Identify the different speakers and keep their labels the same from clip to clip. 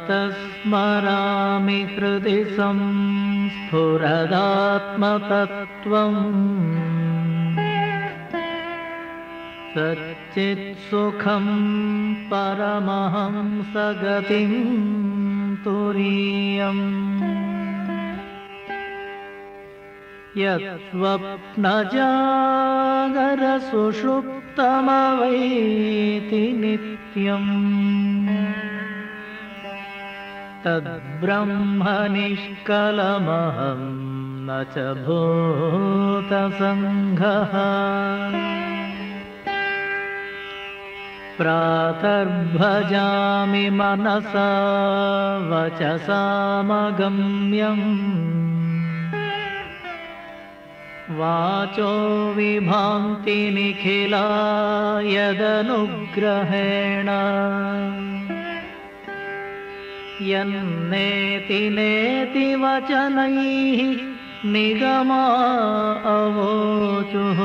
Speaker 1: स्मरामि हृदि संस्फुरदात्मतत्त्वम् सच्चित्सुखं परमहंसगतिं तुरीयम् यत्स्वप्नजागरसुषुप्तमवैति नित्यम् तद्ब्रह्मनिष्कलमहं न च भूतसङ्घः प्रातर्भजामि मनसा वचसामगम्यम् वाचो विभान्ति निखिला यदनुग्रहेण यन्नेति नेति वचनैः निगमा अवोचुः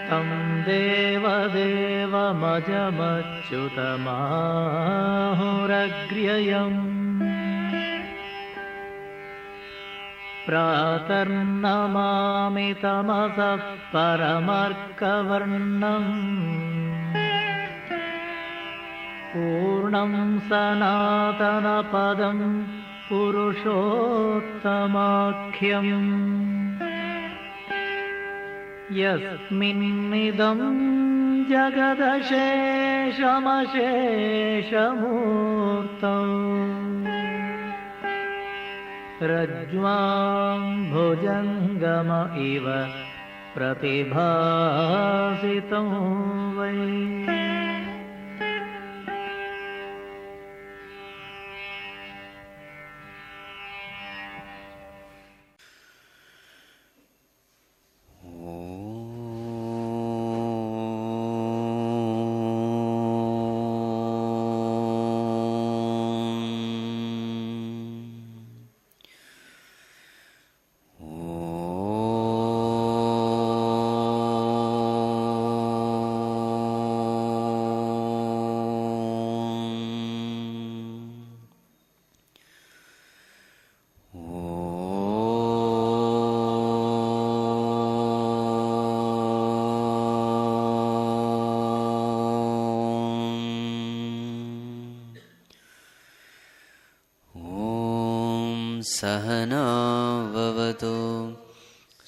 Speaker 1: तं देवदेवमजमच्युतमाहुरग्र्ययम् प्रातर्नमामि तमसः परमर्कवर्णम् पूर्णं सनातनपदं पुरुषोत्तमाख्यम् यस्मिन्निदं जगदशेषमशेषमूर्तौ रज्ज्वां भुजङ्गम इव प्रतिभासितं वै
Speaker 2: सहना भवतु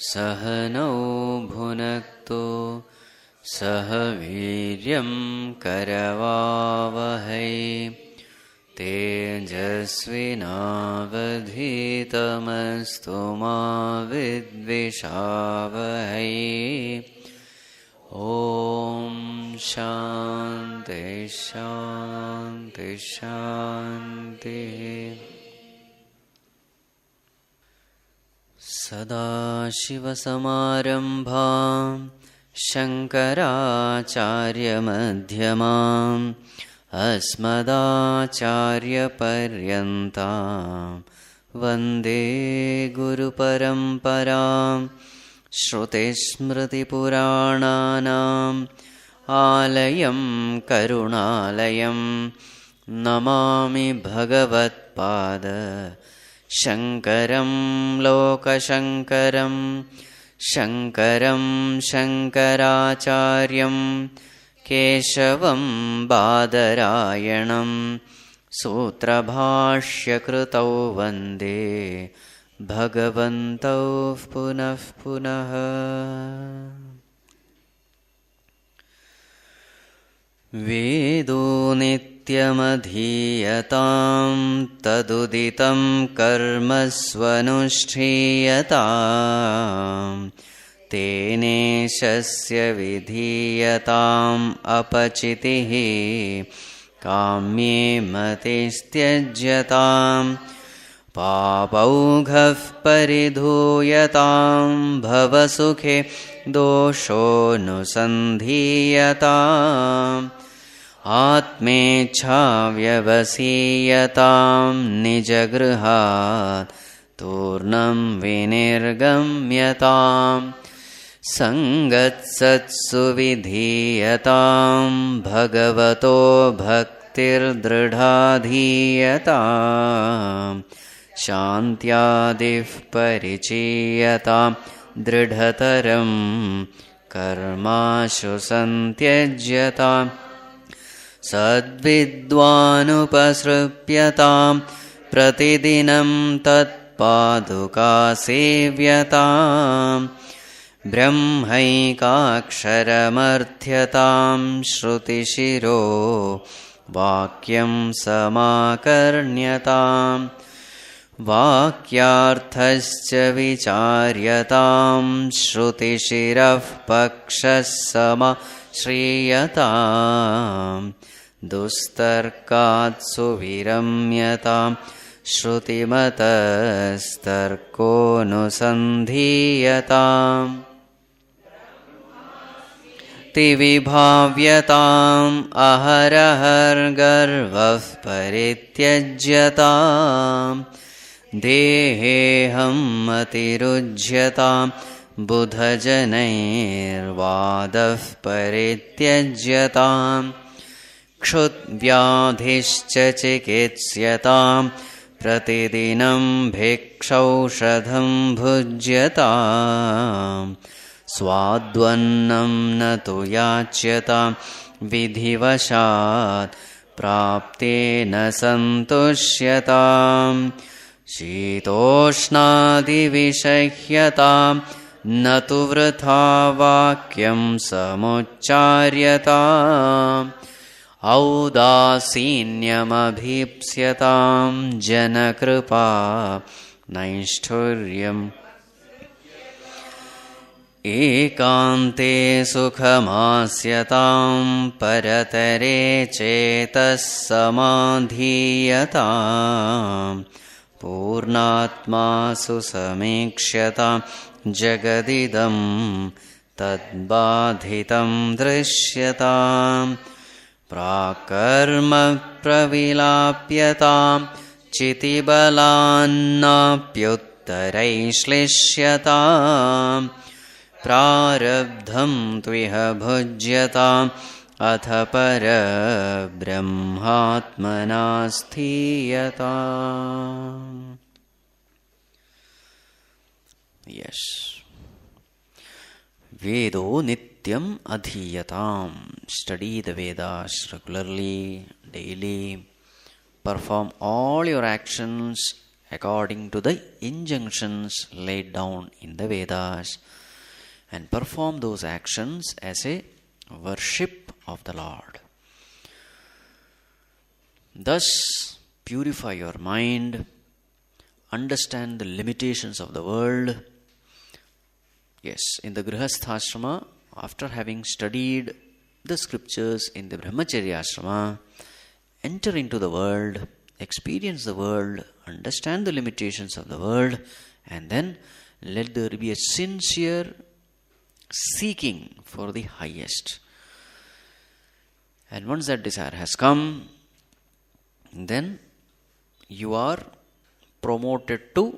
Speaker 2: सहनौ भुनक्तु सह वीर्यं करवावहै तेजस्विनावधीतमस्तु मा विद्विषावहै। ॐ शान्ति शान्ति शान्तिः। सदाशिवसमारम्भां शङ्कराचार्यमध्यमाम् अस्मदाचार्यपर्यन्तां वन्दे गुरुपरम्परां। श्रुतिस्मृतिपुराणानाम् आलयं करुणालयं नमामि भगवत्पाद शङ्करं लोकशङ्करं शङ्करं शङ्कराचार्यं केशवं बादरायणं सूत्रभाष्यकृतौ वन्दे भगवन्तौ पुनः पुनः। वेदो नित्यमधीयतां तदुदितं कर्म स्वनुष्ठीयतां तेनेशस्य विधीयताम् अपचितिः काम्ये मतिस्त्यज्यतां पापौघः परिधूयतां भवसुखे दोषोऽनुसन्धीयताम् आत्मेच्छाव्यवसीयतां निजगृहात् तूर्णं विनिर्गम्यतां सङ्गत्सत्सु विधीयतां भगवतो भक्तिर्योगेन bhaktirdridhadhiyataम् shantyadif parichiyatam dridhataram karmashu santyajyatam sadvidvanupasrupyatam pratidinam tat Pādukās brahmaikāksharamardhyatam śrutishiro vakyam samakarnyatam vakyarthascha vicāryatam śrutishirah pakshas samashrīyatam dustarkāt suviramyatam Shrutimatatstarko nusandhiyatam Tivibhavyatam aharahar garvah parityajyatam Deheham atirujyatam buddhajanairvadah parityajyatam Kshudvyadhischa chikitsyatam Pratidinam bhikshaushadham bhujyatam Swadvannam natu yacyatam vidhivashat praptena santushyatam Shitoshnadi vishahyatam natu vritha vakyam samucharyatam Audasinyamabhipsyatam janakripa naishturyam Ekante sukhamasyatam paratare chetas samadhiyatam Purnatma susameksyatam jagadidam tadbadhitam drisyatam Prakarma pravilapyatam chitibalaannapyuttaraishlisyatam Prarabdham tviha bhujyatam atha para brahmatmanasthīyatam. Yes. Vedo nityam adhiyatam. Study the Vedas regularly, daily. Perform all your actions according to the injunctions laid down in the Vedas. And perform those actions as a worship of the Lord. Thus, purify your mind, understand the limitations of the world. Yes, in the Grihasthashrama, after having studied the scriptures in the Brahmacharya Ashrama, enter into the world, experience the world, understand the limitations of the world, and then let there be a sincere seeking for the highest. And once that desire has come, then you are promoted to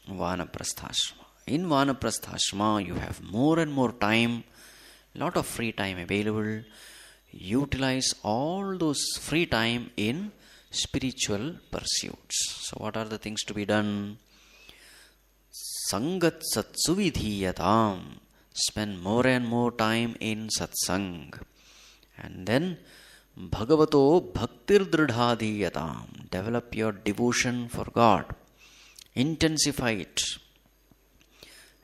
Speaker 2: Vanaprasthashrama. In Vanaprasthashrama, you have more and more time, lot of free time available. Utilize all those free time in spiritual pursuits. So what are the things to be done? Sangat satsuvidhiyatam. Spend more and more time in satsang. And then Bhagavato bhaktirdridhadhiyatam. Develop your devotion for God. Intensify it.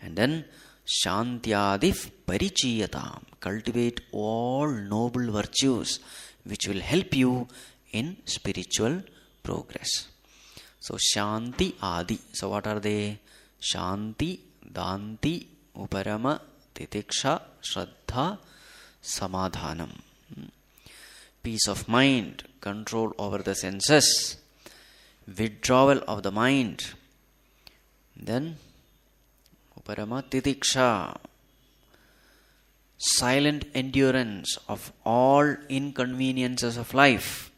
Speaker 2: And then Shantyadif parichiyatam. Cultivate all noble virtues which will help you in spiritual progress. So Shanti Adi. So what are they? Shanti, Danti, Uparama, Titiksha, Shraddha, Samadhanam. Peace of mind, control over the senses, withdrawal of the mind. Then Uparama, Titiksha, silent endurance of all inconveniences of life.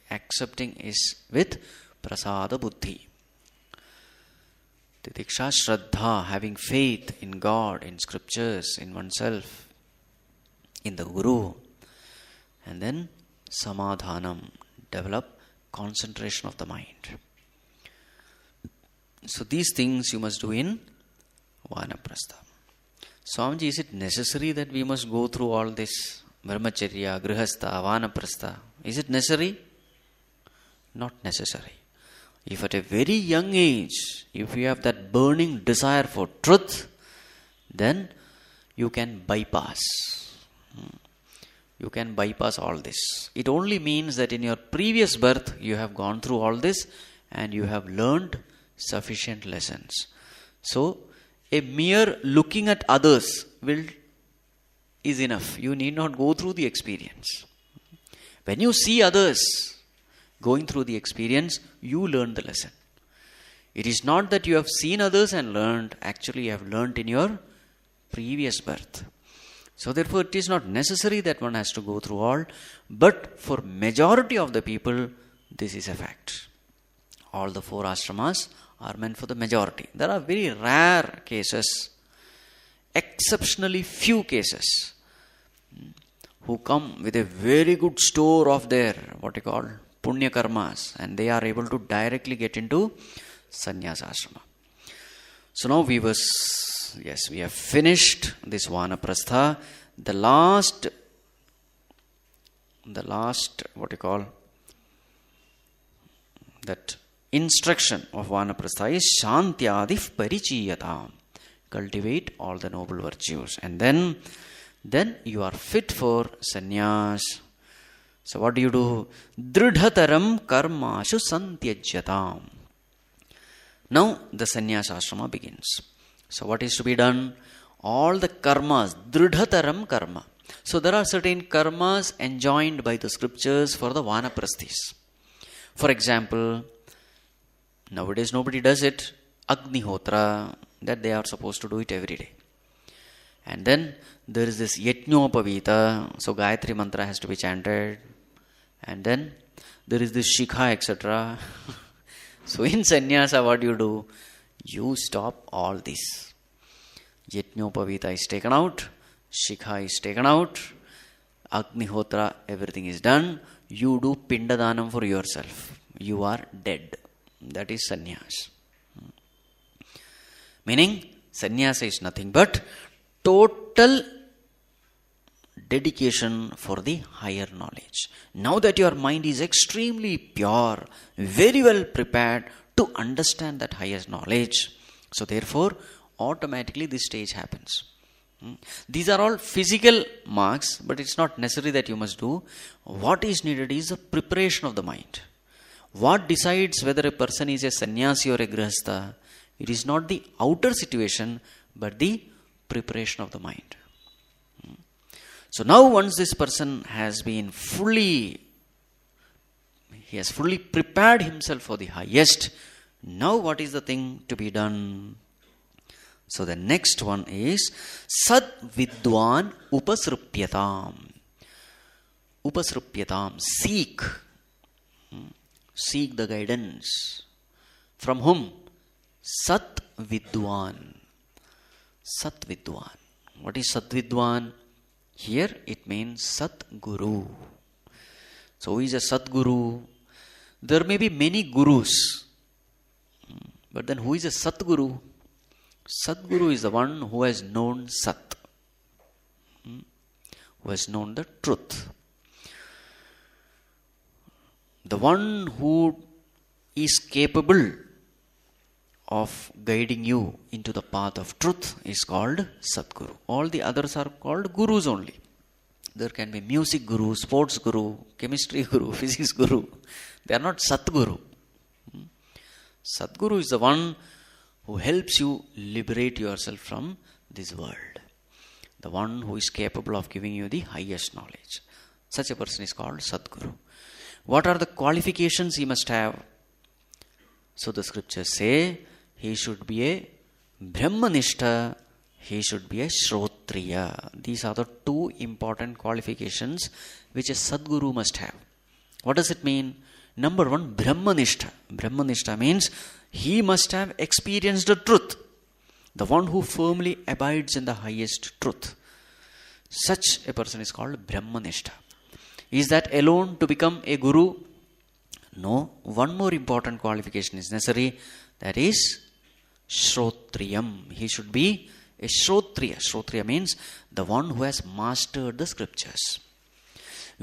Speaker 2: Accepting is with prasada buddhi. Titiksha, Shraddha, having faith in God, in scriptures, in oneself, in the Guru. And then samadhanam, develop concentration of the mind. So these things you must do in vanaprastha. Swamiji, is it necessary that we must go through all this? Brahmacharya, grihastha, vanaprastha. Is it necessary? Not necessary. If at a very young age, if you have that burning desire for truth, then you can bypass. You can bypass all this. It only means that in your previous birth, you have gone through all this and you have learned sufficient lessons. So, a mere looking at others is enough. You need not go through the experience. When you see others going through the experience, you learn the lesson. It is not that you have seen others and learned. Actually, you have learned in your previous birth. So therefore, it is not necessary that one has to go through all. But for majority of the people, this is a fact. All the 4 ashramas are meant for the majority. There are very rare cases, exceptionally few cases, who come with a very good store of their, punya karmas, and they are able to directly get into Sannyāsa Āshrama. So now we have finished this vanaprastha. The last, that instruction of vanaprastha is shantyādif parichiyatam. Cultivate all the noble virtues. And then you are fit for sannyas. So what do you do? Dridhataram karmashu santyajyatam. Now the Sannyāsa Āshrama begins. So what is to be done? All the karmas, dridhataram karma. So there are certain karmas enjoined by the scriptures for the vanaprasthis. For example, nowadays nobody does it. Agnihotra, that they are supposed to do it every day. And then there is this yajñopavita, so Gayatri mantra has to be chanted. And then there is this shikha, etc. So in sannyasa, what do? You stop all this. Yajñopavita is taken out, shikha is taken out, Agnihotra, everything is done. You do Pindadānam for yourself. You are dead. That is sannyas. Meaning, sannyasa is nothing but total dedication for the higher knowledge. Now that your mind is extremely pure, very well prepared to understand that higher knowledge, so therefore, automatically this stage happens. These are all physical marks, but it's not necessary that you must do. What is needed is the preparation of the mind. What decides whether a person is a sannyasi or a grihastha? It is not the outer situation, but the preparation of the mind. So now once this person has been fully prepared himself for the highest, now what is the thing to be done? So the next one is Sad Vidwan Upasrupyatam. Upasrupyatam, seek. Seek the guidance. From whom? Sat Vidwan. Sat Vidwan. What is Sat Vidwan? Here it means Sadguru. So who is a Sadguru? There may be many gurus. But then who is a Sadguru? Sadguru is the one who has known Sat. Who has known the truth. The one who is capable of guiding you into the path of truth is called Sadguru. All the others are called gurus only. There can be music guru, sports guru, chemistry guru, physics guru. They are not Sadguru. Sadguru is the one who helps you liberate yourself from this world. The one who is capable of giving you the highest knowledge. Such a person is called Sadguru. What are the qualifications he must have? So the scriptures say, he should be a Brahmanishta, he should be a Shrotriya. These are the 2 important qualifications which a Sadguru must have. What does it mean? Number 1, Brahmanishta. Brahmanishta means he must have experienced the truth. The one who firmly abides in the highest truth. Such a person is called Brahmanishta. Is that alone to become a guru? No. One more important qualification is necessary. That is Shrotriyam. He should be a Shrotriya. Shrotriya means the one who has mastered the scriptures.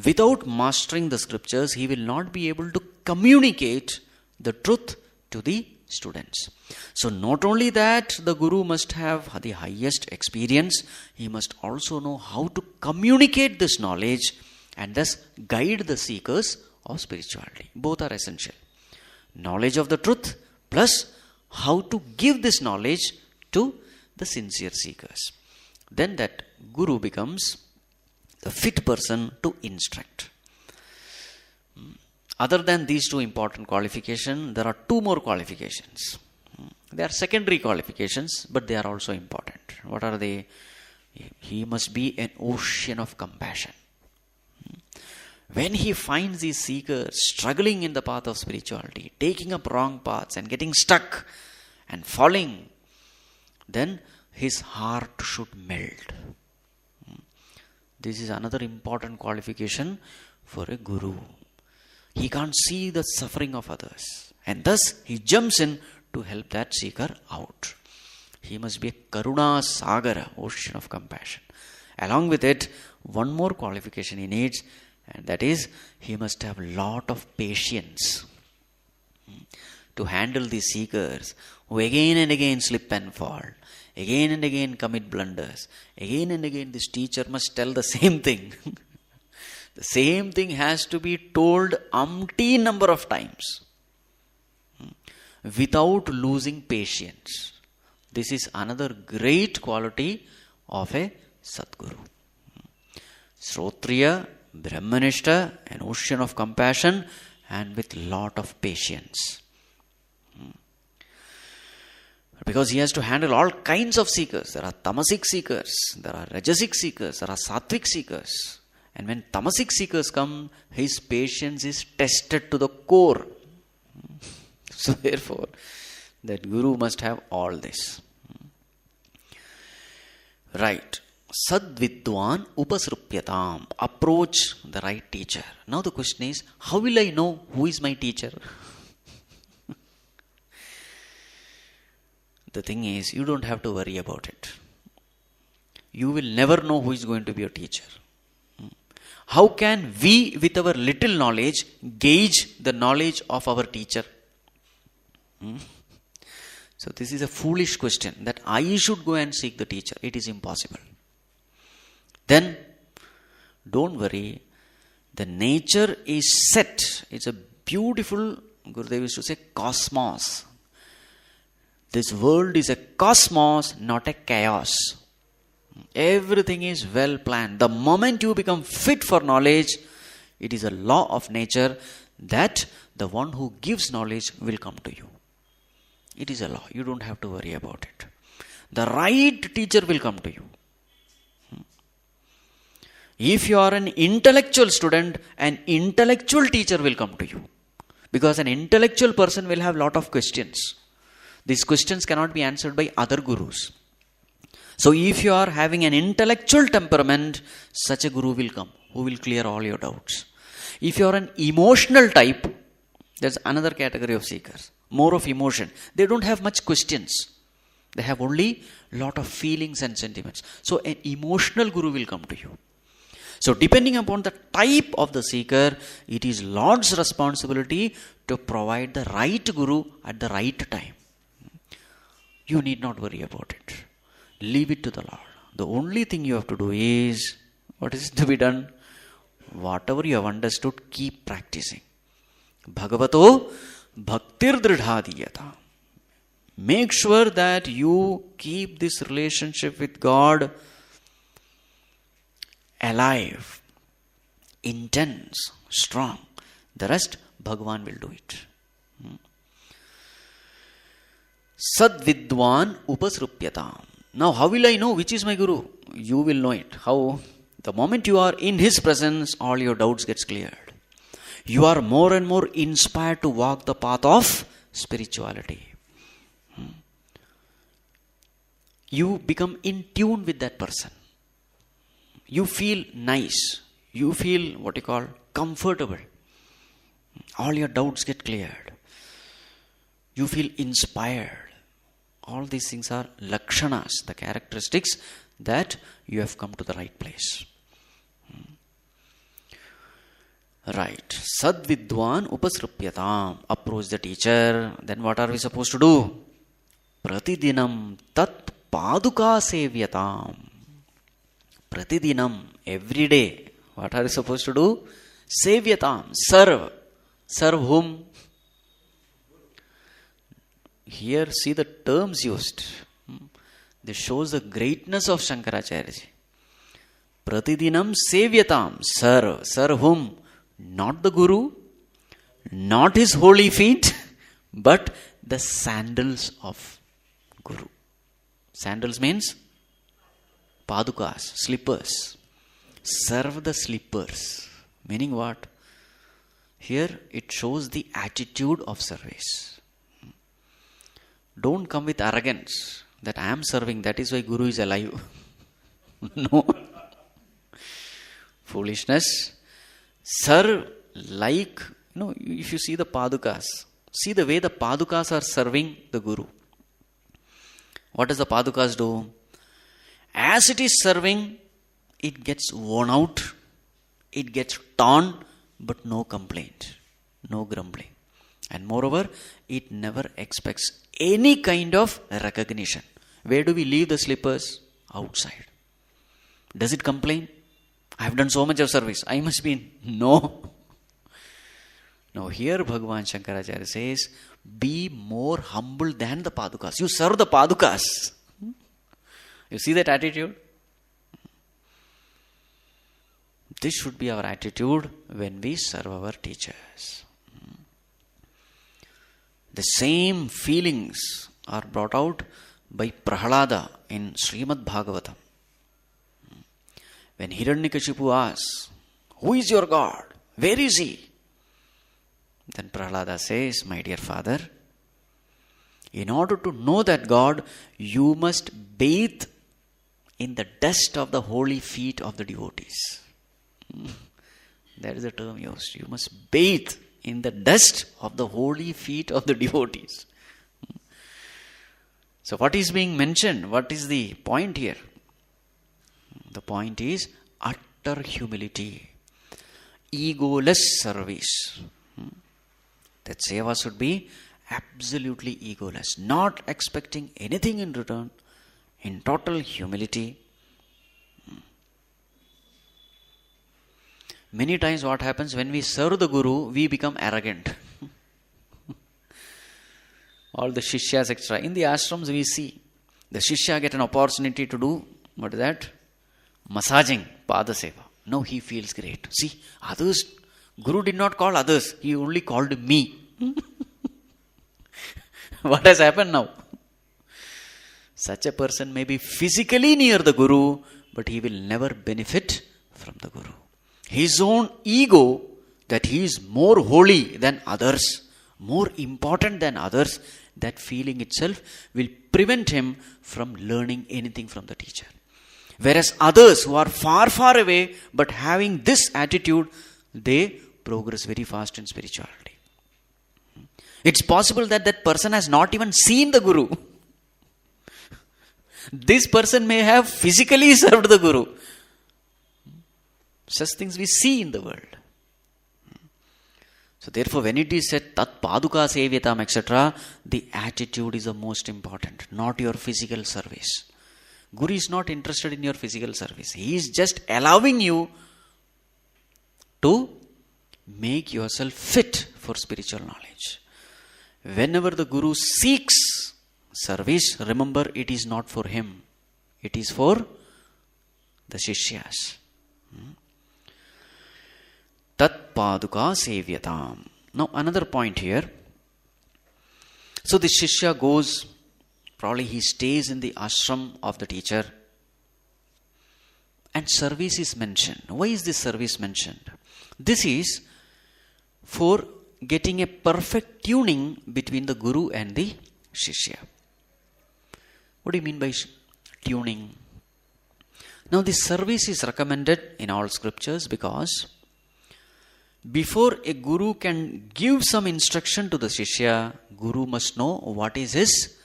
Speaker 2: Without mastering the scriptures, he will not be able to communicate the truth to the students. So not only that, the guru must have the highest experience, he must also know how to communicate this knowledge and thus guide the seekers of spirituality. Both are essential. Knowledge of the truth plus how to give this knowledge to the sincere seekers. Then that guru becomes the fit person to instruct. Other than these two important qualifications, there are two more qualifications. They are secondary qualifications, but they are also important. What are they? He must be an ocean of compassion. When he finds these seekers struggling in the path of spirituality, taking up wrong paths and getting stuck and falling, then his heart should melt. This is another important qualification for a guru. He can't see the suffering of others, and thus he jumps in to help that seeker out. He must be a Karuna Sagara, ocean of compassion. Along with it, one more qualification he needs, and that is he must have a lot of patience to handle these seekers who again and again slip and fall. Again and again commit blunders. Again and again this teacher must tell the same thing. The same thing has to be told umpteen number of times without losing patience. This is another great quality of a Sadguru. Shrotriya, Brahmanishta, an ocean of compassion and with lot of patience. Because he has to handle all kinds of seekers. There are tamasic seekers, there are rajasic seekers, there are sattvic seekers. And when tamasic seekers come, his patience is tested to the core. So therefore, that guru must have all this. Right. Sadvidwan upasrupyatam. Approach the right teacher. Now the question is, how will I know who is my teacher? The thing is, you don't have to worry about it. You will never know who is going to be your teacher. How can we, with our little knowledge, gauge the knowledge of our teacher? So this is a foolish question that I should go and seek the teacher. It is impossible. Then, don't worry. The nature is set. It's a beautiful, Gurudev used to say, cosmos. This world is a cosmos, not a chaos. Everything is well planned. The moment you become fit for knowledge, it is a law of nature that the one who gives knowledge will come to you. It is a law. You don't have to worry about it. The right teacher will come to you. If you are an intellectual student, an intellectual teacher will come to you. Because an intellectual person will have a lot of questions. These questions cannot be answered by other gurus. So if you are having an intellectual temperament, such a guru will come who will clear all your doubts. If you are an emotional type, there's another category of seekers. More of emotion. They don't have much questions. They have only lot of feelings and sentiments. So an emotional guru will come to you. So depending upon the type of the seeker, it is Lord's responsibility to provide the right guru at the right time. You need not worry about it. Leave it to the Lord. The only thing you have to do is, what is to be done? Whatever you have understood, keep practicing. Bhagavato bhaktir dridhadiyata. Make sure that you keep this relationship with God alive, intense, strong. The rest, Bhagavan will do it. Sadvidwan upasrupyatam. Now, how will I know which is my guru? You will know it. How? The moment you are in his presence, all your doubts gets cleared. You are more and more inspired to walk the path of spirituality. You become in tune with that person. You feel nice. You feel what you call comfortable. All your doubts get cleared. You feel inspired. All these things are lakshanas, the characteristics that you have come to the right place. Right. Sadvidwan upasrupyatam. Approach the teacher. Then what are we supposed to do? Pratidinam tat Pādukās sevyatam. Pratidinam, every day. What are you supposed to do? Sevyatam, serve. Serve whom? Here, see the terms used. This shows the greatness of Shankaracharya. Pratidinam sevyatam, serve. Serve whom? Not the Guru, not his holy feet, but the sandals of Guru. Sandals means Pādukās, slippers. Serve the slippers. Meaning what? Here it shows the attitude of service. Don't come with arrogance that I am serving, that is why Guru is alive. No. Foolishness. Serve like, if you see the Pādukās, see the way the Pādukās are serving the Guru. What does the Pādukās do? As it is serving, it gets worn out, it gets torn, but no complaint, no grumbling. And moreover, it never expects any kind of recognition. Where do we leave the slippers? Outside. Does it complain? I have done so much of service, I must be in. No. Now here Bhagavan Shankaracharya says, be more humble than the Pādukās. You serve the Pādukās. You see that attitude? This should be our attitude when we serve our teachers. The same feelings are brought out by Prahlāda in Srimad Bhagavatam. When Hiranyakashipu asks, who is your God? Where is he? Then Prahlāda says, my dear father, in order to know that God, you must bathe in the dust of the holy feet of the devotees. That is the term used. You must bathe in the dust of the holy feet of the devotees. So what is being mentioned? What is the point here? The point is utter humility, egoless service. That seva should be absolutely egoless, not expecting anything in return, in total humility. Many times what happens when we serve the Guru, we become arrogant. All the Shishyas, etc. In the ashrams we see, the Shishya get an opportunity to do, what is that? Massaging, Pada Seva. Now he feels great. See, others, Guru did not call others, he only called me. What has happened now? Such a person may be physically near the Guru, but he will never benefit from the Guru. His own ego, that he is more holy than others, more important than others, that feeling itself will prevent him from learning anything from the teacher. Whereas others who are far, far away, but having this attitude, they progress very fast in spirituality. It's possible that that person has not even seen the Guru. This person may have physically served the Guru. Such things we see in the world. So therefore, when it is said, Tat Pādukās sevyatam, etc., the attitude is the most important, not your physical service. Guru is not interested in your physical service. He is just allowing you to make yourself fit for spiritual knowledge. Whenever the Guru seeks service, remember it is not for him. It is for the Shishyas. Tat Pādukās sevyatam. Now another point here. So the Shishya goes, probably he stays in the ashram of the teacher, and service is mentioned. Why is this service mentioned? This is for getting a perfect tuning between the Guru and the Shishya. What do you mean by tuning? Now this service is recommended in all scriptures because before a guru can give some instruction to the Shishya, guru must know what is his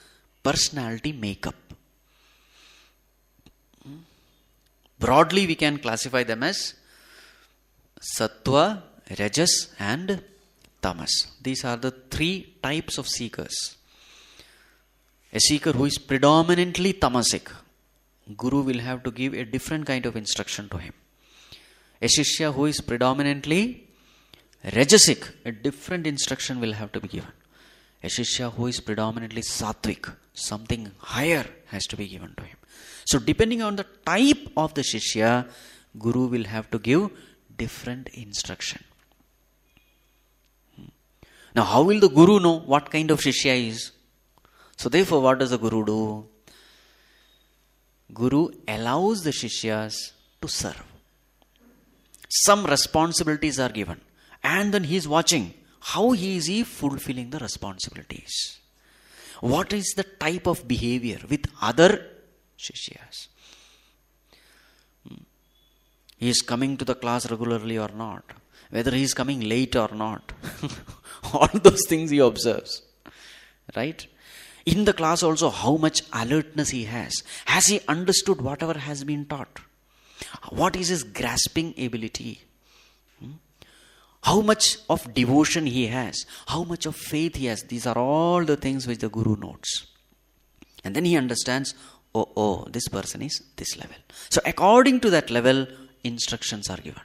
Speaker 2: personality makeup. Broadly we can classify them as Sattva, Rajas and Tamas. These are the three types of seekers. A seeker who is predominantly tamasic, guru will have to give a different kind of instruction to him. A Shishya who is predominantly Rajasic, a different instruction will have to be given. A Shishya who is predominantly Sattvic, something higher has to be given to him. So depending on the type of the Shishya, guru will have to give different instruction. Now how will the guru know what kind of Shishya is? So therefore what does the guru do? Guru allows the Shishyas to serve. Some responsibilities are given. And then he is watching how he is fulfilling the responsibilities. What is the type of behavior with other Shishyas? He is coming to the class regularly or not. Whether he is coming late or not. All those things he observes. Right? In the class also, how much alertness he has. Has he understood whatever has been taught? What is his grasping ability? How much of devotion he has, how much of faith he has. These are all the things which the guru notes. And then he understands, this person is this level. So according to that level, instructions are given.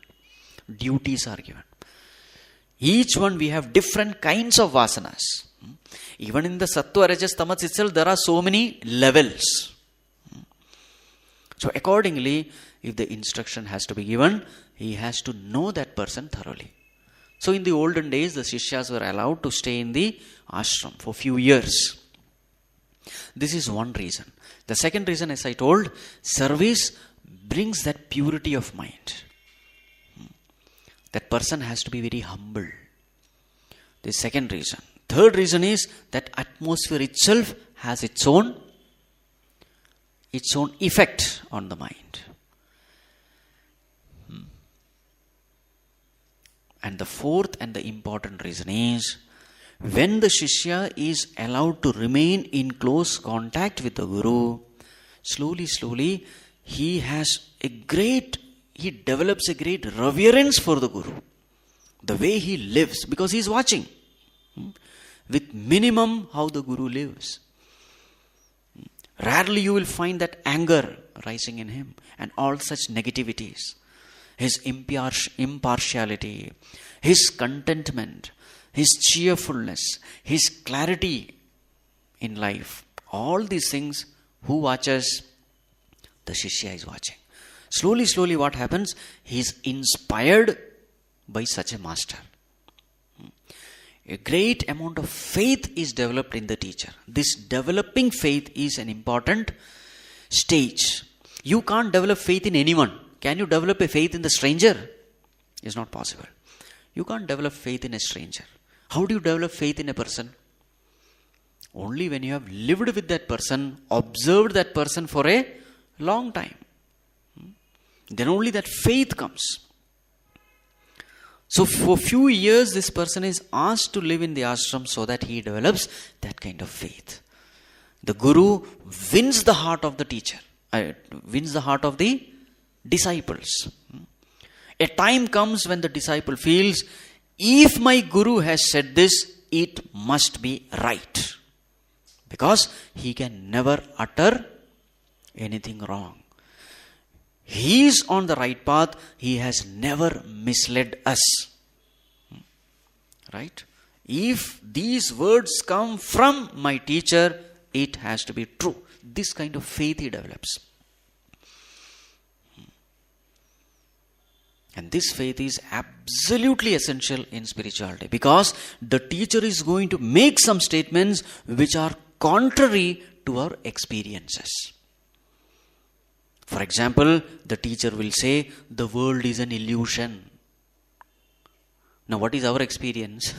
Speaker 2: Duties are given. Each one we have different kinds of vasanas. Even in the Sattva, Rajas, Tamas itself, there are so many levels. So accordingly, if the instruction has to be given, he has to know that person thoroughly. So in the olden days, the Shishyas were allowed to stay in the ashram for few years. This is one reason. The second reason, as I told, service brings that purity of mind. That person has to be very humble. The second reason. Third reason is that atmosphere itself has its own effect on the mind. And the fourth and the important reason is, when the Shishya is allowed to remain in close contact with the Guru, slowly, he develops a great reverence for the Guru. The way he lives, because he is watching. With minimum how the Guru lives. Rarely you will find that anger rising in him and all such negativities. His impartiality, his contentment, his cheerfulness, his clarity in life. All these things, who watches? The Shishya is watching. Slowly what happens? He is inspired by such a master. A great amount of faith is developed in the teacher. This developing faith is an important stage. You can't develop faith in anyone. Can you develop a faith in the stranger? It's not possible. You can't develop faith in a stranger. How do you develop faith in a person? Only when you have lived with that person, observed that person for a long time. Then only that faith comes. So for few years, this person is asked to live in the ashram so that he develops that kind of faith. The Guru wins the heart of the teacher, wins the heart of the disciples. A time comes when the disciple feels, if my Guru has said this, it must be right. Because he can never utter anything wrong. He is on the right path. He has never misled us. Right? If these words come from my teacher, it has to be true. This kind of faith he develops. And this faith is absolutely essential in spirituality, because the teacher is going to make some statements which are contrary to our experiences. For example, the teacher will say, the world is an illusion. Now what is our experience?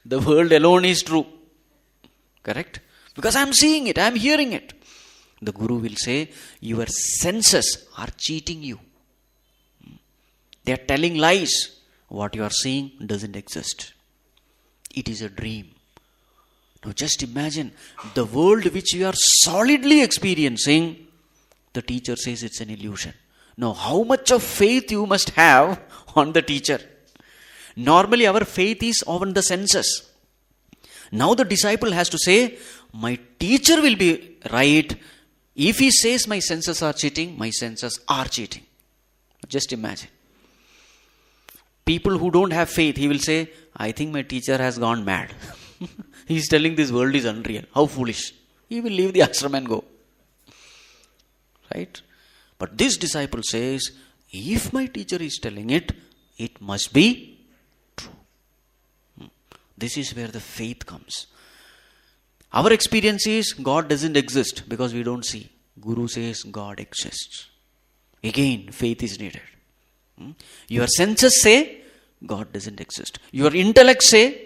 Speaker 2: The world alone is true. Correct? Because I am seeing it, I am hearing it. The Guru will say, your senses are cheating you. They are telling lies. What you are seeing doesn't exist. It is a dream. Now just imagine the world which you are solidly experiencing, the teacher says it's an illusion. Now how much of faith you must have on the teacher? Normally our faith is on the senses. Now the disciple has to say, my teacher will be right. If he says my senses are cheating, my senses are cheating. Just imagine. People who don't have faith, he will say, I think my teacher has gone mad. He is telling this world is unreal. How foolish. He will leave the ashram and go. Right? But this disciple says, if my teacher is telling it, it must be true. This is where the faith comes. Our experience is God doesn't exist because we don't see. Guru says God exists. Again, faith is needed. Your senses say God doesn't exist. Your intellect say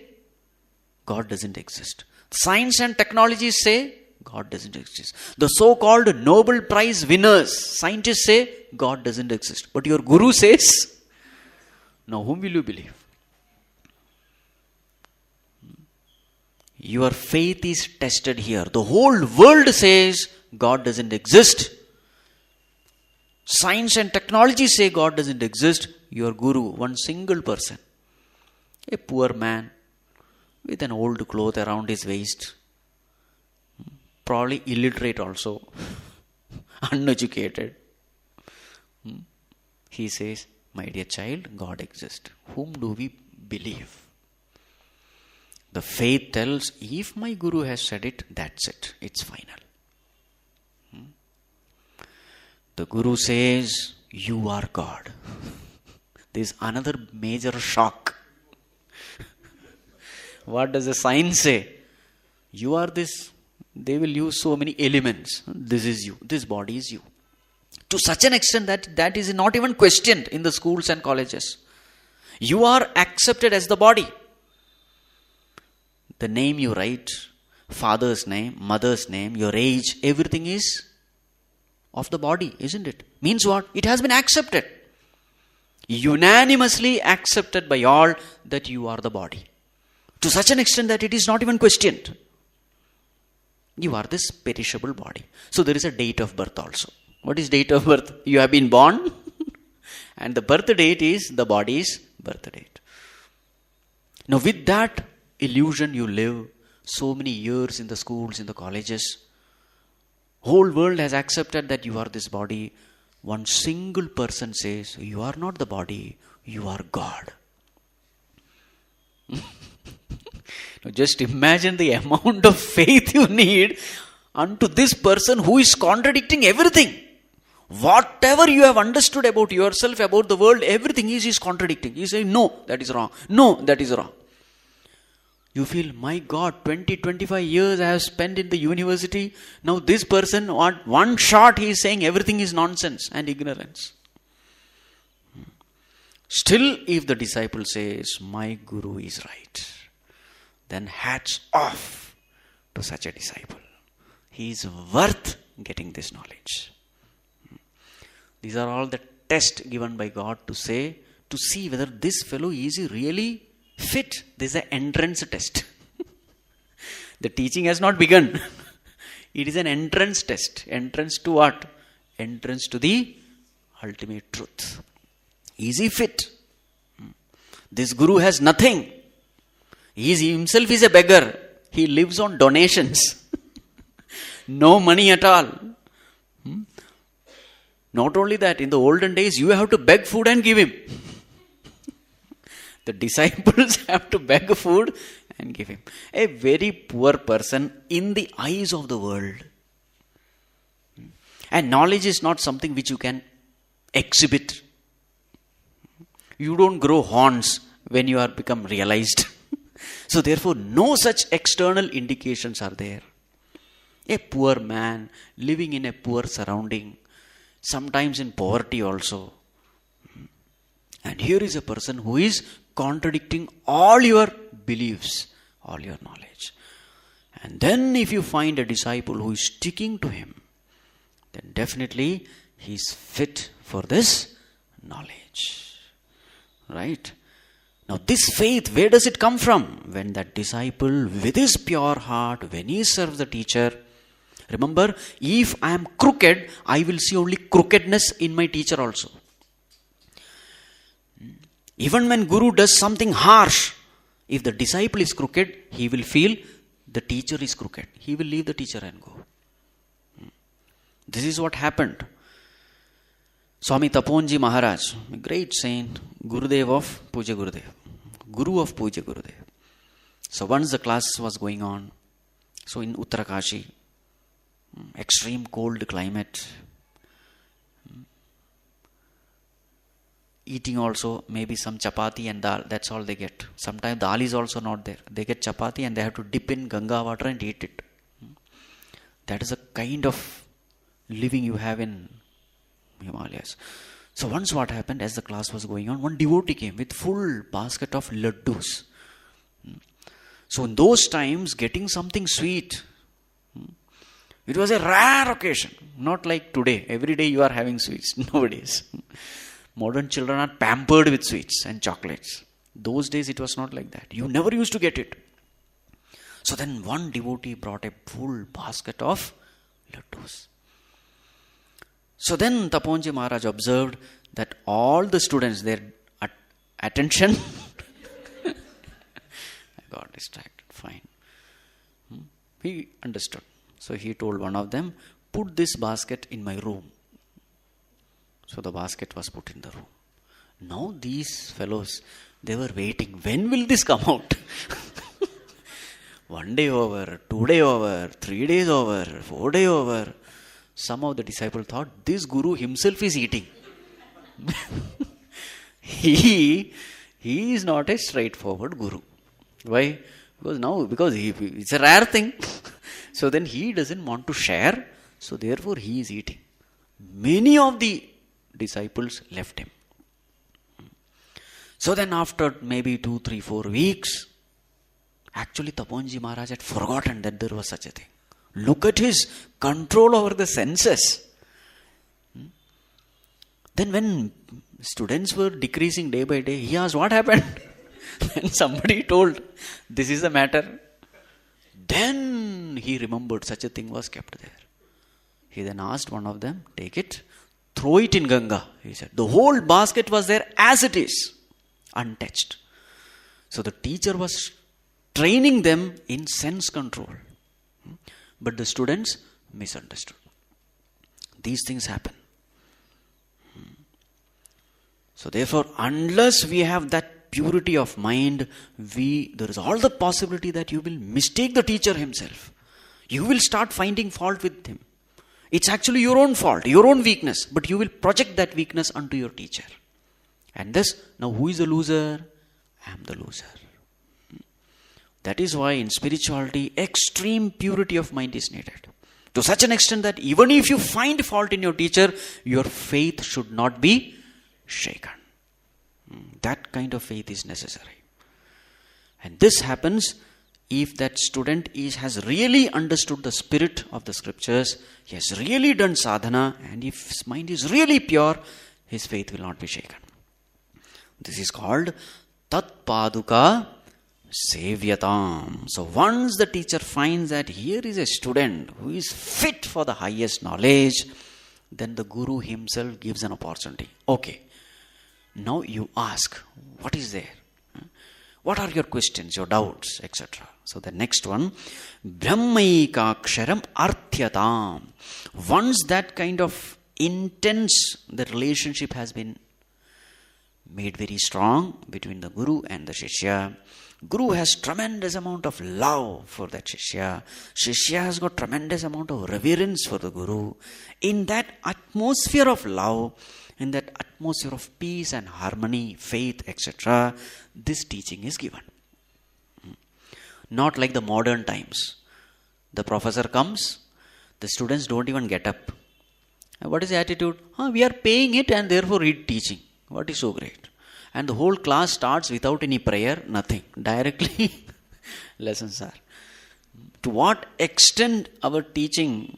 Speaker 2: God doesn't exist. Science and technology say God doesn't exist. The so-called Nobel Prize winners, scientists say God doesn't exist. But your Guru says, now whom will you believe? Your faith is tested here. The whole world says God doesn't exist. Science and technology say God doesn't exist. Your Guru, one single person, a poor man with an old cloth around his waist, probably illiterate also, uneducated. He says, my dear child, God exists. Whom do we believe? The faith tells, if my Guru has said it, that's it. It's final. The Guru says, you are God. This is another major shock. What does the science say? You are this. They will use so many elements. This is you. This body is you. To such an extent that is not even questioned in the schools and colleges. You are accepted as the body. The name you write, father's name, mother's name, your age, everything is of the body, isn't it? Means what? It has been accepted. Unanimously accepted by all that you are the body. To such an extent that it is not even questioned. You are this perishable body. So there is a date of birth also. What is date of birth? You have been born and the birth date is the body's birth date. Now with that illusion you live so many years in the schools, in the colleges. Whole world has accepted that you are this body. One single person says, you are not the body, you are God. Now just imagine the amount of faith you need unto this person who is contradicting everything. Whatever you have understood about yourself, about the world, everything he is contradicting. He is saying, no, that is wrong. No, that is wrong. You feel, my God, 20-25 years I have spent in the university. Now this person, one shot he is saying everything is nonsense and ignorance. Still, if the disciple says, my Guru is right, then hats off to such a disciple. He is worth getting this knowledge. These are all the tests given by God to see whether this fellow is really fit. This is an entrance test. The teaching has not begun. It is an entrance test. Entrance to what? Entrance to the ultimate truth. Is he fit? This Guru has nothing. He himself is a beggar. He lives on donations. No money at all. Not only that, in the olden days, you have to beg food and give him. The disciples have to beg food and give him. A very poor person in the eyes of the world. And knowledge is not something which you can exhibit. You don't grow horns when you are become realized. So therefore, no such external indications are there. A poor man living in a poor surrounding, sometimes in poverty also. And here is a person who is contradicting all your beliefs, all your knowledge. And then if you find a disciple who is sticking to him, then definitely he is fit for this knowledge. Right? Now this faith, where does it come from? When that disciple with his pure heart, when he serves the teacher, remember, if I am crooked, I will see only crookedness in my teacher also. Even when Guru does something harsh, if the disciple is crooked, he will feel the teacher is crooked. He will leave the teacher and go. This is what happened. Swami Taponji Maharaj, a great saint, Gurudev of Puja Gurudev, Guru of Puja Gurudev. So once the class was going on, so in Uttarakashi, extreme cold climate, eating also maybe some chapati and dal, that's all they get. Sometimes dal is also not there. They get chapati and they have to dip in Ganga water and eat it. That is a kind of living you have in Himalayas. So once what happened, as the class was going on, one devotee came with full basket of laddus. So in those times, getting something sweet, it was a rare occasion. Not like today. Every day you are having sweets. Nowadays. Modern children are pampered with sweets and chocolates. Those days it was not like that. You never used to get it. So then one devotee brought a full basket of laddus. So then Taponji Maharaj observed that all the students, their attention, I got distracted, fine. He understood. So he told one of them, put this basket in my room. So the basket was put in the room. Now these fellows, they were waiting. When will this come out? 1 day over, 2 days over, 3 days over, 4 days over. Some of the disciples thought, this Guru himself is eating. He is not a straightforward Guru. Why? Because it's a rare thing. So then he doesn't want to share. So therefore he is eating. Many of the disciples left him. So then after maybe 2, 3, 4 weeks, actually Taponji Maharaj had forgotten that there was such a thing. Look at his control over the senses. Then when students were decreasing day by day, he asked, what happened? Then somebody told, this is the matter. Then he remembered such a thing was kept there. He then asked one of them, take it, throw it in Ganga. He said, the whole basket was there as it is, untouched. So the teacher was training them in sense control. But the students misunderstood. These things happen. So therefore, unless we have that purity of mind, there is all the possibility that you will mistake the teacher himself. You will start finding fault with him. It's actually your own fault, your own weakness, but you will project that weakness onto your teacher. And thus, now who is the loser? I am the loser. That is why in spirituality, extreme purity of mind is needed. To such an extent that even if you find fault in your teacher, your faith should not be shaken. That kind of faith is necessary. And this happens if that student has really understood the spirit of the scriptures, he has really done sadhana, and if his mind is really pure, his faith will not be shaken. This is called Tat Pādukā Sevyatam. So once the teacher finds that here is a student who is fit for the highest knowledge, then the Guru himself gives an opportunity. Okay, now you ask, what is there? What are your questions, your doubts, etc. So the next one, Brahmaikaksharam Arthyatam. Once that kind of intense, the relationship has been made very strong between the Guru and the Shishya. Guru has tremendous amount of love for that Shishya. Shishya has got tremendous amount of reverence for the Guru. In that atmosphere of love, in that atmosphere of peace and harmony, faith, etc., this teaching is given. Not like the modern times. The professor comes, the students don't even get up. What is the attitude? We are paying it and therefore read teaching. What is so great? And the whole class starts without any prayer, nothing. Directly lessons are. To what extent our teaching,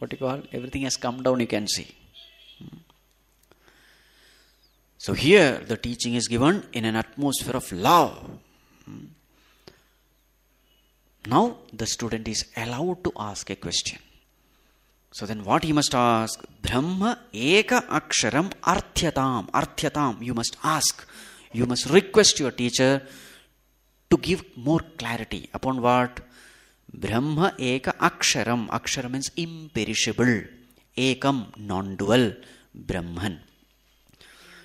Speaker 2: everything has come down, you can see. So here the teaching is given in an atmosphere of love. Now the student is allowed to ask a question. So then what he must ask? Brahma eka aksharam arthyatam. Arthyatam. You must ask. You must request your teacher to give more clarity. Upon what? Brahma eka aksharam. Aksharam means imperishable. Ekam, non-dual. Brahman.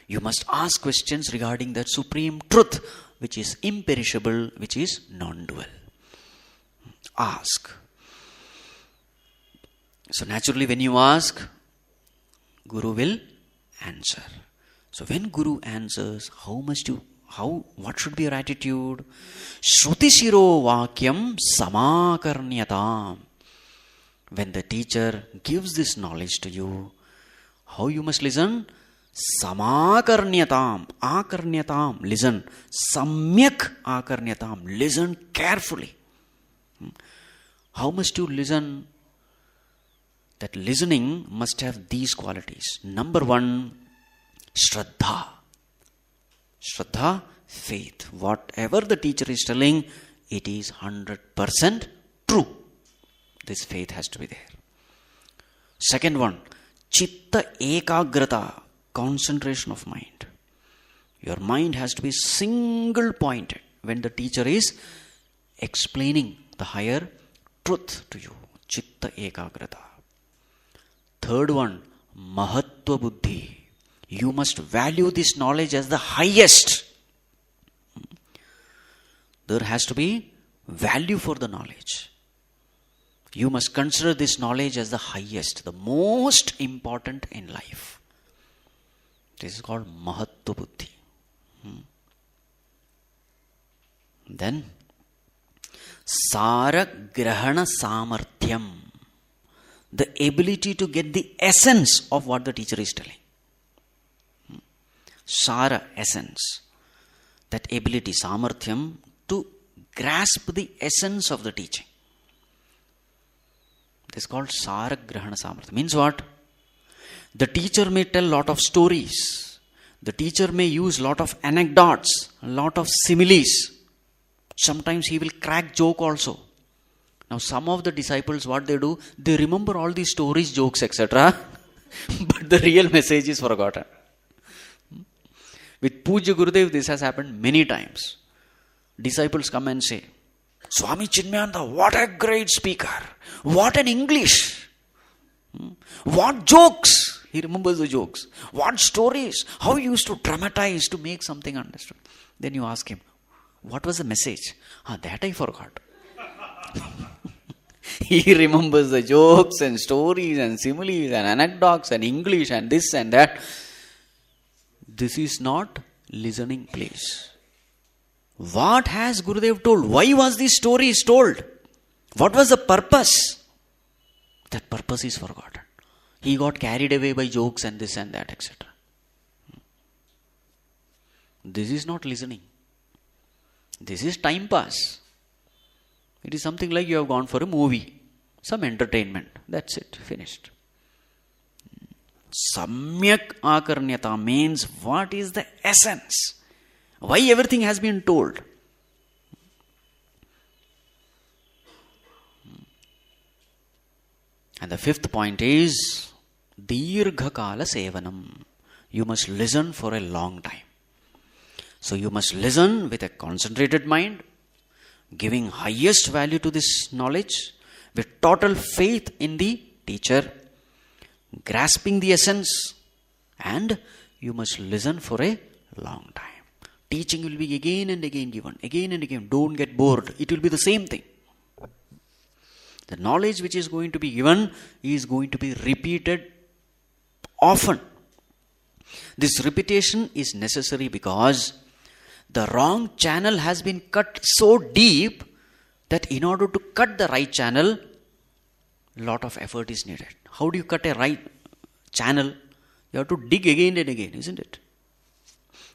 Speaker 2: You must ask questions regarding that supreme truth, which is imperishable, which is non-dual. Ask. So naturally when you ask, Guru will answer. So when Guru answers, what should be your attitude? Shruti shiro vakyam samakarnyatam. When the teacher gives this knowledge to you, how you must listen? Samakarnyatam. Akarnyatam. Listen. Samyak akarnyatam. Listen carefully. How must you listen? That listening must have these qualities. Number one, Shraddha. Shraddha, faith. Whatever the teacher is telling, it is 100% true. This faith has to be there. Second one, Chitta ekagrata. Concentration of mind. Your mind has to be single pointed when the teacher is explaining the higher truth to you. Chitta ekagrata. Third one, Mahatva buddhi. You must value this knowledge as the highest. There has to be value for the knowledge. You must consider this knowledge as the highest, the most important in life. This is called Mahatva buddhi. Then, Sara grahana samarthyam. The ability to get the essence of what the teacher is telling. Sara, essence. That ability, samarthyam, to grasp the essence of the teaching. This is called Sara grahana samarthyam. Means what? The teacher may tell a lot of stories. The teacher may use a lot of anecdotes, a lot of similes. Sometimes he will crack joke also. Now some of the disciples, what they do, they remember all these stories, jokes, etc. But the real message is forgotten. With Pujya Gurudev, this has happened many times. Disciples come and say, Swami Chinmaya, what a great speaker. What an English. What jokes. He remembers the jokes. What stories. How he used to dramatize to make something understood. Then you ask him, what was the message? That I forgot. He remembers the jokes and stories and similes and anecdotes and English and this and that. This is not listening place. What has Gurudev told? Why was this story told? What was the purpose? That purpose is forgotten. He got carried away by jokes and this and that, etc. This is not listening. This is time pass. It is something like you have gone for a movie, some entertainment. That's it, finished. Samyak akarnyata means what is the essence? Why everything has been told? And the fifth point is Dirghakala Sevanam. You must listen for a long time. So you must listen with a concentrated mind, giving highest value to this knowledge, with total faith in the teacher, grasping the essence, and you must listen for a long time. Teaching will be again and again given, again and again. Don't get bored. It will be the same thing. The knowledge which is going to be given is going to be repeated often. This repetition is necessary because the wrong channel has been cut so deep that in order to cut the right channel, lot of effort is needed. How do you cut a right channel? You have to dig again and again, isn't it?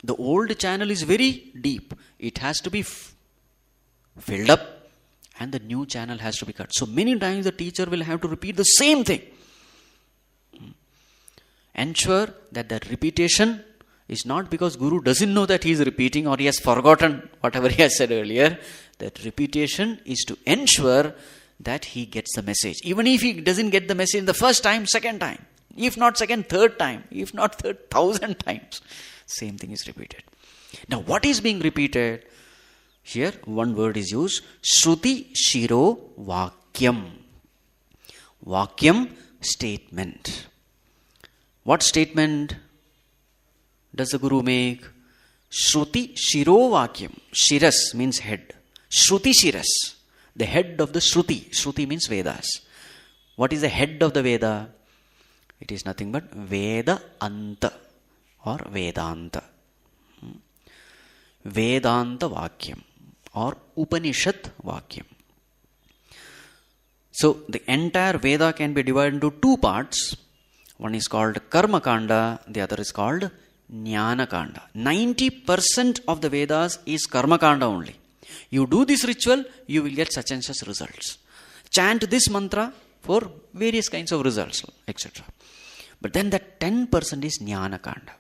Speaker 2: The old channel is very deep. It has to be filled up and the new channel has to be cut. So many times the teacher will have to repeat the same thing. Ensure that the repetition is not because Guru doesn't know that he is repeating or he has forgotten whatever he has said earlier. That repetition is to ensure that he gets the message. Even if he doesn't get the message the first time, second time, if not second, third time, if not third, 1,000 times, same thing is repeated. Now what is being repeated? Here one word is used, Shruti Shiro Vakyam. Vakyam, statement. What statement does the Guru make? Shruti Shiro Vakyam. Shiras means head. Shruti Shiras, the head of the Shruti. Shruti means Vedas. What is the head of the Veda? It is nothing but Veda Anta or Vedanta. Vedanta Vakyam or Upanishad Vakyam. So the entire Veda can be divided into two parts. One is called KARMAKÀNDA, the other is called JNANAKANDA. 90% of the Vedas is KARMAKāNDA only. You do this ritual, you will get such and such results. Chant this mantra for various kinds of results, etc. But then that 10% is JNANAKANDA.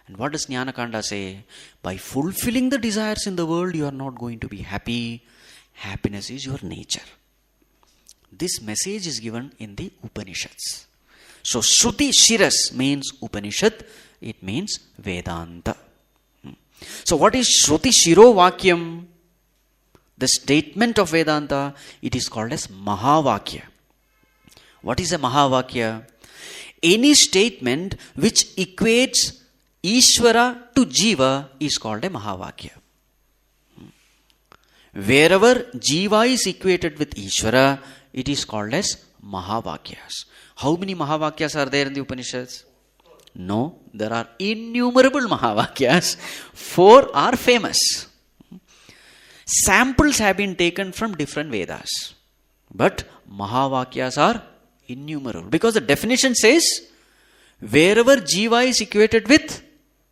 Speaker 2: And what does JNANAKANDA say? By fulfilling the desires in the world, you are not going to be happy. Happiness is your nature. This message is given in the Upanishads. So Shruti Shiras means Upanishad, it means Vedanta. So what is Shruti Shiro Vakyam? The statement of Vedanta, it is called as Mahavakya. What is a Mahavakya? Any statement which equates Ishvara to Jiva is called a Mahavakya. Wherever Jiva is equated with Ishvara, it is called as Mahavakyas. How many Mahavakyas are there in the Upanishads? No, there are innumerable Mahavakyas. 4 are famous. Samples have been taken from different Vedas. But Mahavakyas are innumerable. Because the definition says, wherever Jiva is equated with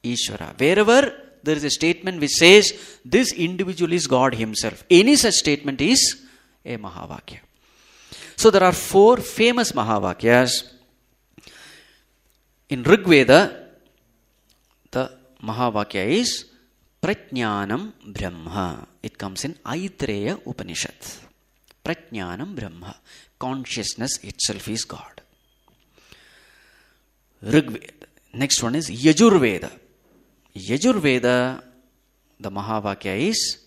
Speaker 2: Ishvara, wherever there is a statement which says, this individual is God himself, any such statement is a Mahavakya. So there are 4 famous Mahavakyas. In Rig Veda, the Mahavakya is Prajnanam Brahma. It comes in Aitreya Upanishad. Prajnanam Brahma. Consciousness itself is God. Rig Veda. Next one is Yajurveda. Yajurveda, the Mahavakya is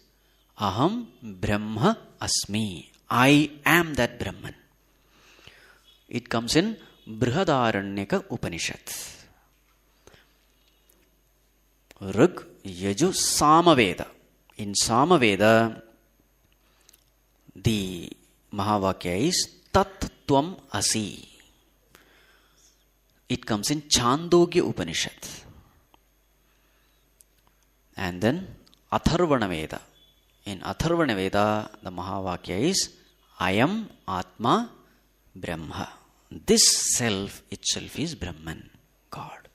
Speaker 2: Aham Brahma Asmi. I am that Brahman. It comes in Brihadaranyaka Upanishad. Rig, Yaju, Samaveda. In Samaveda, the Mahavakya is Tat Tvam Asi. It comes in Chandogya Upanishad. And then Atharvana Veda. In Atharvana Veda, the Mahavakya is I am Atma Brahma. This self itself is Brahman, God.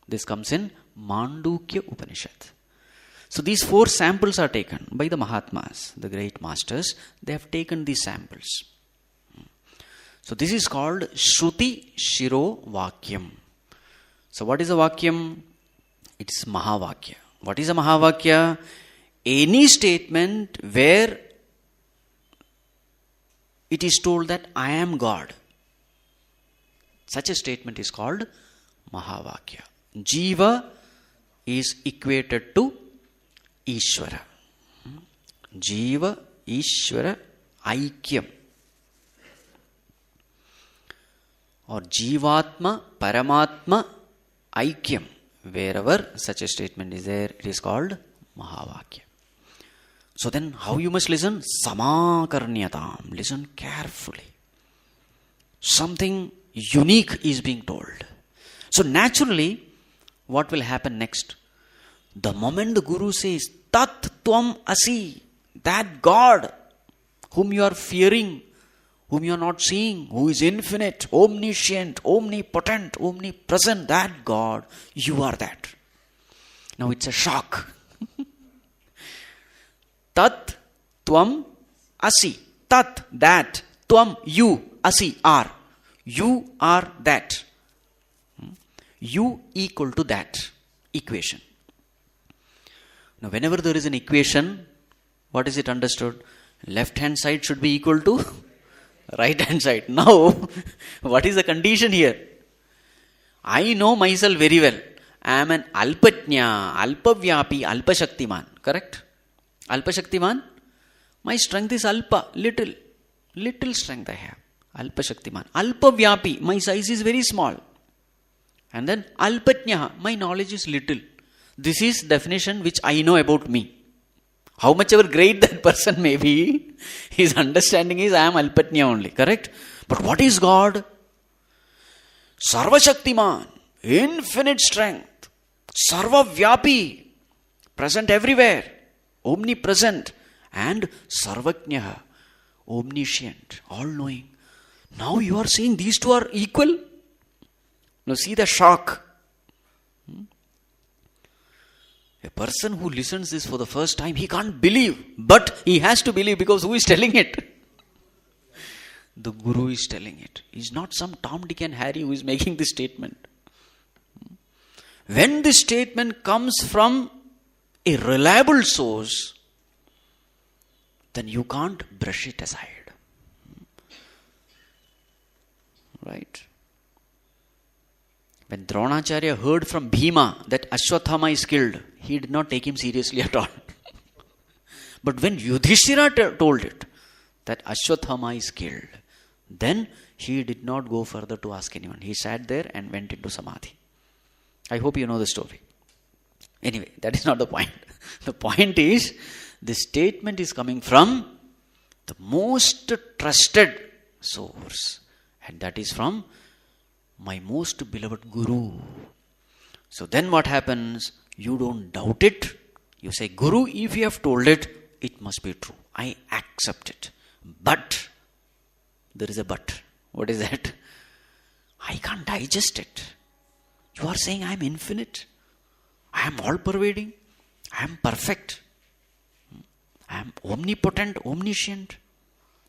Speaker 2: This comes in Mandukya Upanishad. So these 4 samples are taken by the Mahatmas, the great masters. They have taken these samples. So this is called Shruti Shiro Vakyam. So what is a Vakyam? It's Mahavakya. What is a Mahavakya? Any statement where it is told that I am God. Such a statement is called Mahavakya. Jiva is equated to Ishvara. Jiva, Ishvara, Aikyam. Or Jivatma, Paramatma, Aikyam. Wherever such a statement is there, it is called Mahavakya. So then, how you must listen? Samakarnyatam. Listen carefully. Something unique is being told. So naturally, what will happen next? The moment the Guru says, Tat Tvam Asi, that God whom you are fearing, whom you are not seeing, who is infinite, omniscient, omnipotent, omnipresent, that God, you are that. Now it's a shock. Tat Tvam Asi, tat, that, tvam, you, asi, are. You are that. You equal to that equation. Now, whenever there is an equation, what is it understood? Left hand side should be equal to right hand side. Now, what is the condition here? I know myself very well. I am an alpajna, alpavyapi, alpashaktiman. Correct? Alpashaktiman? My strength is alpa, little. Little strength I have. Alpashaktiman. Alpavyapi, my size is very small. And then alpajna, my knowledge is little. This is definition which I know about me. How much ever great that person may be, his understanding is I am alpajna only. Correct? But what is God? Sarvashaktiman, infinite strength, Sarvavyapi, present everywhere, omnipresent, and Sarvajna, omniscient, all-knowing. Now you are saying these two are equal? Now see the shock. A person who listens this for the first time, he can't believe, but he has to believe because who is telling it? The Guru is telling it. It's not some Tom, Dick and Harry who is making this statement. When this statement comes from a reliable source, then you can't brush it aside. Right? When Dronacharya heard from Bhima that Ashwathama is killed, he did not take him seriously at all. But when Yudhishthira told it, that Ashwathama is killed, then he did not go further to ask anyone. He sat there and went into Samadhi. I hope you know the story. Anyway, that is not the point. The point is, this statement is coming from the most trusted source. And that is from my most beloved Guru. So then what happens? You don't doubt it. You say, Guru, if you have told it, it must be true. I accept it. But, there is a but. What is that? I can't digest it. You are saying I am infinite. I am all-pervading. I am perfect. I am omnipotent, omniscient.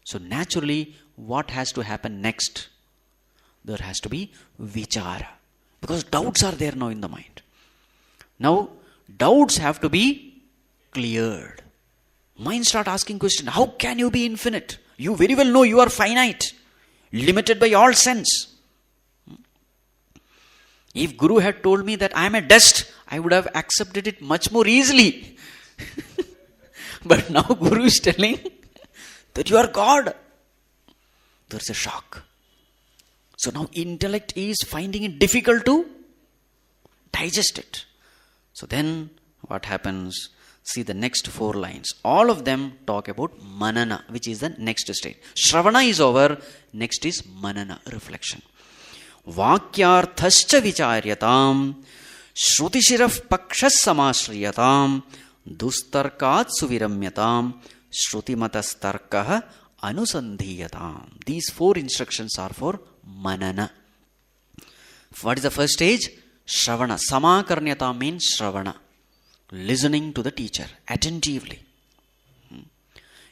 Speaker 2: So naturally, what has to happen next? There has to be vichara. Because doubts are there now in the mind. Now, doubts have to be cleared. Mind start asking questions. How can you be infinite? You very well know you are finite. Limited by all sense. If Guru had told me that I am a dust, I would have accepted it much more easily. But now Guru is telling that you are God. There is a shock. So now intellect is finding it difficult to digest it. So then what happens? See the next 4 lines. All of them talk about manana, which is the next stage. Shravana is over. Next is manana, reflection. Vakyarthascha vicharyatam, shrutishiraf pakshas samashriyatam, dustarkat suviramyatam, shrutimatastarkah anusandhiyatam. These 4 instructions are for manana. What is the first stage? Shravana. Samakarnyata means Shravana. Listening to the teacher attentively.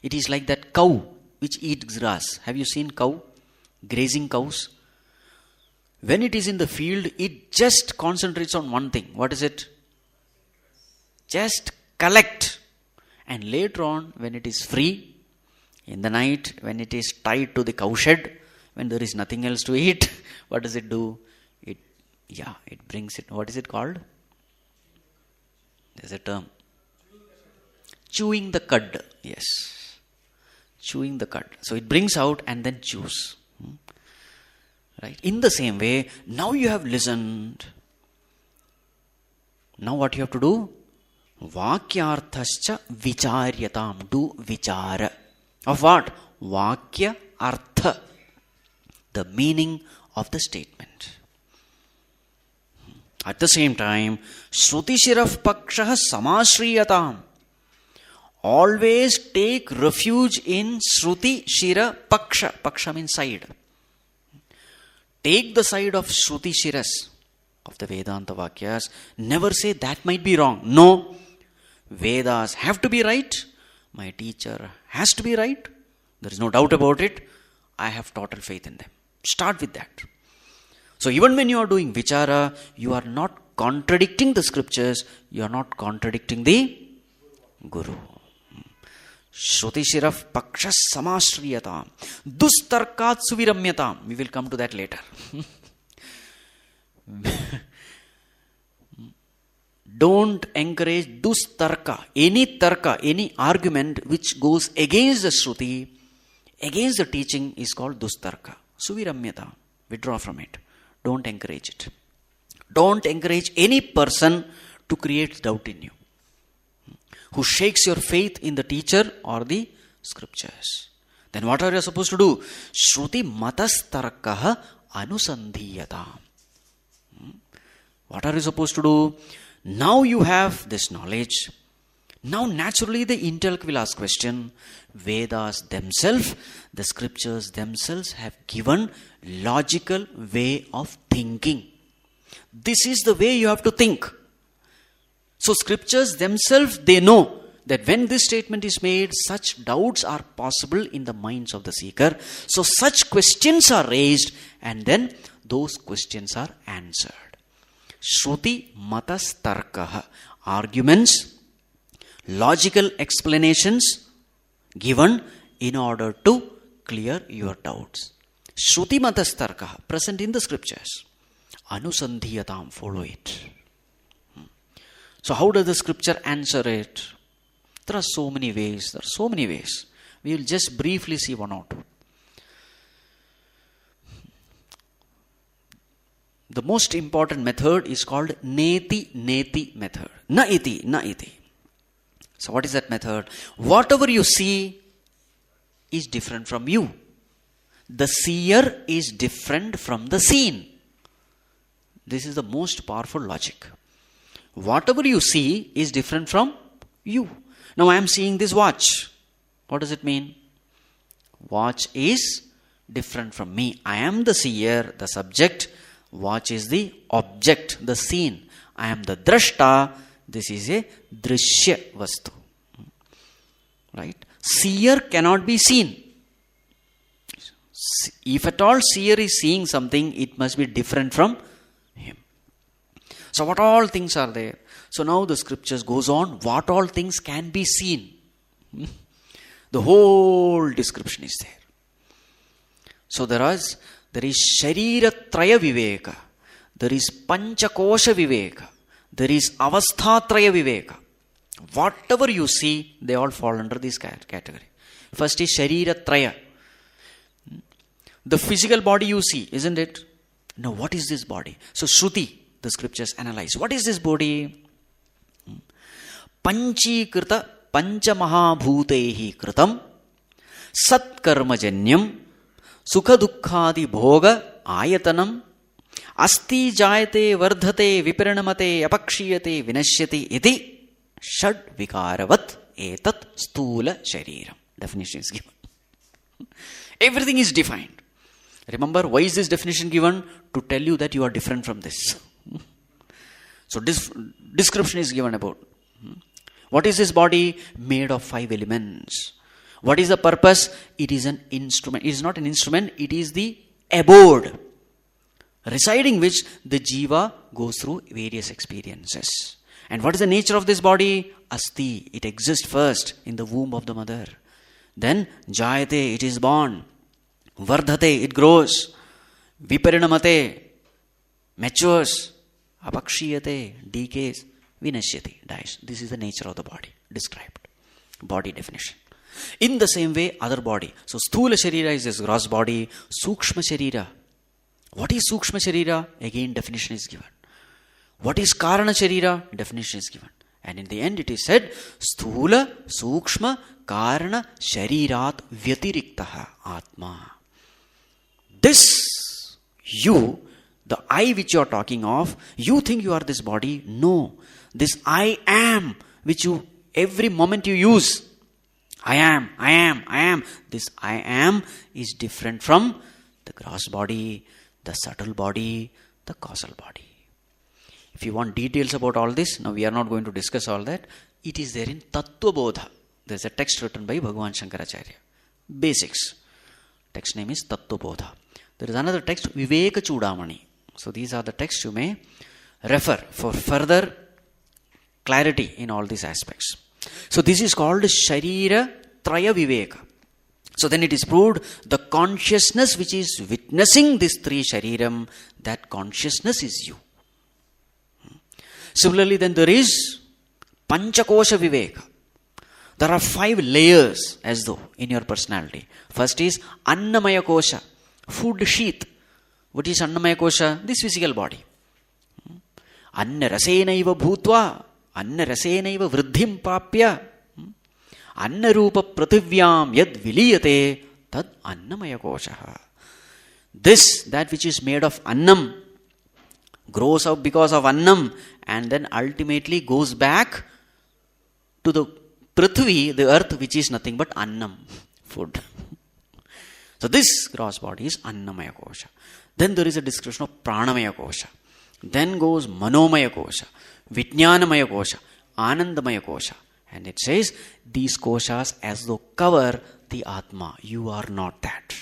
Speaker 2: It is like that cow which eats grass. Have you seen cow? Grazing cows. When it is in the field, it just concentrates on one thing. What is it? Just collect. And later on, when it is free, in the night, when it is tied to the cowshed, when there is nothing else to eat, what does it do? It brings it. What is it called? There's a term. Chewing the cud. Yes. Chewing the cud. So it brings out and then chews. Right? In the same way, now you have listened. Now what you have to do? Vakyarthascha vicharyatam. Do vichara. Of what? Vakya artha. The meaning of the statement. At the same time, Shruti Shiraf Pakshah Samashriyatam. Always take refuge in Shruti Shira Paksha. Paksha means side. Take the side of Shruti Shiras, of the Vedanta Vakyas. Never say that might be wrong. No. Vedas have to be right. My teacher has to be right. There is no doubt about it. I have total faith in them. Start with that. So even when you are doing vichara, you are not contradicting the scriptures, you are not contradicting the Guru. Shruti shiraf pakshas samashriyata dustarkat suviramyatam. We will come to that later. Don't encourage dustarka, any argument which goes against the Shruti, against the teaching is called dustarka. Suviramyata. Withdraw from it. Don't encourage it. Don't encourage any person to create doubt in you, who shakes your faith in the teacher or the scriptures. Then what are you supposed to do? Shruti matastarkaha anusandhiyata. What are you supposed to do? Now you have this knowledge. Now naturally the intellect will ask question. Vedas themselves, the scriptures themselves have given logical way of thinking. This is the way you have to think. So scriptures themselves, they know that when this statement is made, such doubts are possible in the minds of the seeker. So such questions are raised and then those questions are answered. Shruti matas tarkaha. Arguments, logical explanations given in order to clear your doubts. Shruti matas tarkaha, present in the scriptures. Anusandhiyatam, follow it. So how does the scripture answer it? There are so many ways. We will just briefly see one or two. The most important method is called Neti method. Na iti. So what is that method? Whatever you see is different from you. The seer is different from the seen. This is the most powerful logic. Whatever you see is different from you. Now I am seeing this watch. What does it mean? Watch is different from me. I am the seer, the subject. Watch is the object, the scene. I am the drashta. This is a drishya vastu. Right? Seer cannot be seen. If at all seer is seeing something, it must be different from him. So what all things are there? So now the scriptures goes on, what all things can be seen. The whole description is there. So there is Sharira Traya Viveka, there is Panchakosha Viveka, there is Avastha Traya Viveka. Whatever you see, they all fall under this category. First is Sharira Traya. The physical body you see, isn't it? Now what is this body? So Shruti, the scriptures analyze. What is this body? Panchīkrita Panchamahabhūtehi kritam Satkarmajanyam Sukha Dukkhādi Bhoga Ayatanam Asti Jayate Vardhate Viparinamate Apakshiyate Vinashyati Iti Shad Vikaravat Etat Stula Shariram. Definition is given. Everything is defined. Remember, why is this definition given? To tell you that you are different from this. So this description is given about. What is this body? Made of 5 elements. What is the purpose? It is an instrument. It is not an instrument. It is the abode, residing which the jiva goes through various experiences. And what is the nature of this body? Asti. It exists first in the womb of the mother. Then jayate. It is born. Vardhate. It grows. Viparinamate. Matures. Apakshiyate. Decays. Vinashyati, dies. This is the nature of the body described. Body definition. In the same way, other body. So, Sthula Sharira is this gross body. Sukshma Sharira. What is Sukshma Sharira? Again, definition is given. What is Karana Sharira? Definition is given. And in the end, it is said, Sthula Sukshma Karana Sharirat Vyatiriktaha Atma. This, you, the I which you are talking of, you think you are this body. No. This I am, which you, every moment you use. I am. This I am is different from the gross body, the subtle body, the causal body. If you want details about all this, now we are not going to discuss all that. It is there in Tattva Bodha. There is a text written by Bhagavan Shankaracharya. Basics. Text name is Tattvabodha. There is another text, Viveka Chudamani. So these are the texts you may refer for further clarity in all these aspects. So this is called Sharira Traya Viveka. So then it is proved the consciousness which is witnessing this three Shariram, that consciousness is you. Similarly, then there is Panchakosha Viveka. There are 5 layers as though in your personality. First is Annamaya Kosha, food sheath. What is Annamaya Kosha? This physical body. Anna Rasenaiva Bhutva, Anna Rasenaiva Vruddhim Papya, Anna Rupa Prativyam Yad Viliyate, Tad Annamaya Kosha. This, that which is made of Annam, grows up because of Annam and then ultimately goes back to the Prithvi, the earth, which is nothing but Annam, food. So this gross body is Annamaya Kosha. Then there is a description of Pranamaya Kosha. Then goes Manomaya Kosha, Vijnanamaya Kosha, Anandamaya Kosha. And it says, these koshas as though cover the Atma. You are not that.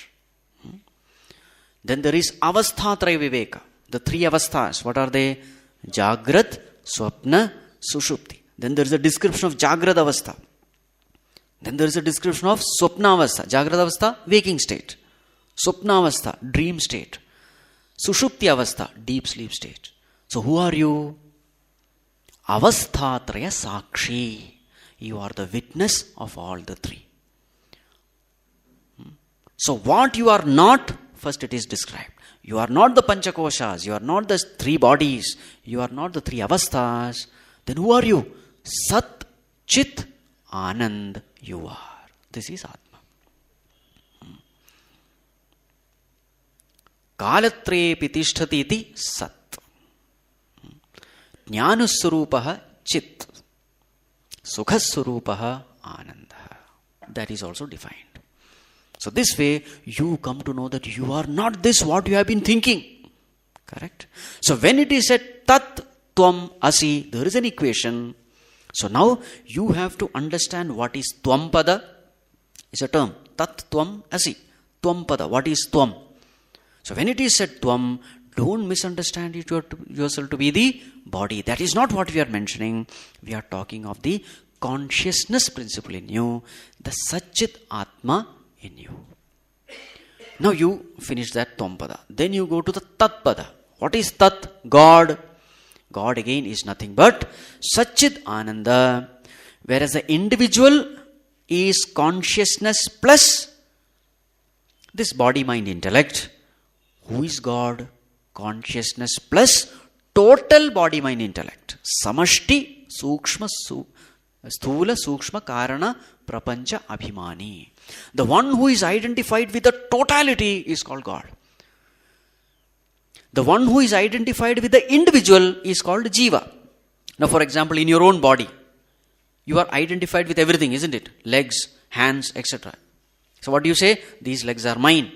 Speaker 2: Then there is Avasthatraya Viveka. The 3 avasthas. What are they? Jagrat, Swapna, Sushupti. Then there is a description of Jagrad Avastha. Then there is a description of Swapna Avastha. Jagrad Avastha, waking state. Swapna Avastha, dream state. Sushupti Avastha, deep sleep state. So who are you? Avasthatraya Sakshi. You are the witness of all the 3. So what you are not, first it is described. You are not the Panchakoshas. You are not the 3 bodies. You are not the 3 avasthas. Then who are you? Sat, Chit, Anand, you are. This is Atma. Kalatre pitishthati iti Sat. Jnanuswarupaha Chit. Sukhaswarupaha Ananda. That is also defined. So this way you come to know that you are not this what you have been thinking. Correct? So when it is said Tat Tvam Asi, there is an equation. So now you have to understand what is Tvam-pada. It's a term. Tat Tvam Asi. Tvam-pada. What is Tvam? So when it is said Tvam, don't misunderstand it yourself to be the body. That is not what we are mentioning. We are talking of the consciousness principle in you, the Satchit Atma in you. Now you finish that Tvam-pada. Then you go to the Tat-pada. What is Tat? God. God again is nothing but Satchit Ananda. Whereas the individual is consciousness plus this body, mind, intellect. Who is God? Consciousness plus total body, mind, intellect. Samashti Sukshma Sthula Sukshma Karana Prapancha Abhimani. The one who is identified with the totality is called God. The one who is identified with the individual is called Jiva. Now, for example, in your own body, you are identified with everything, isn't it? Legs, hands, etc. So what do you say? These legs are mine.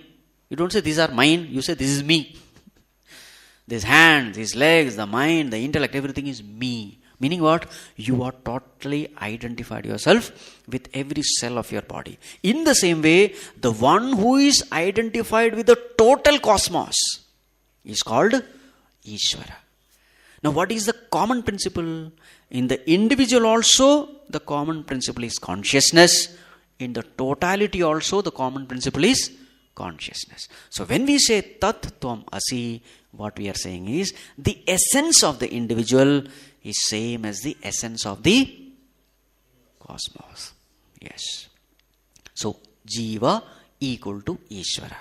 Speaker 2: You don't say these are mine, you say this is me. These hands, these legs, the mind, the intellect, everything is me. Meaning what? You are totally identified yourself with every cell of your body. In the same way, the one who is identified with the total cosmos is called Ishvara. Now what is the common principle? In the individual also, the common principle is consciousness. In the totality also, the common principle is consciousness. So when we say Tat Tvam Asi, what we are saying is the essence of the individual is same as the essence of the cosmos. Yes. So Jiva equal to Ishvara.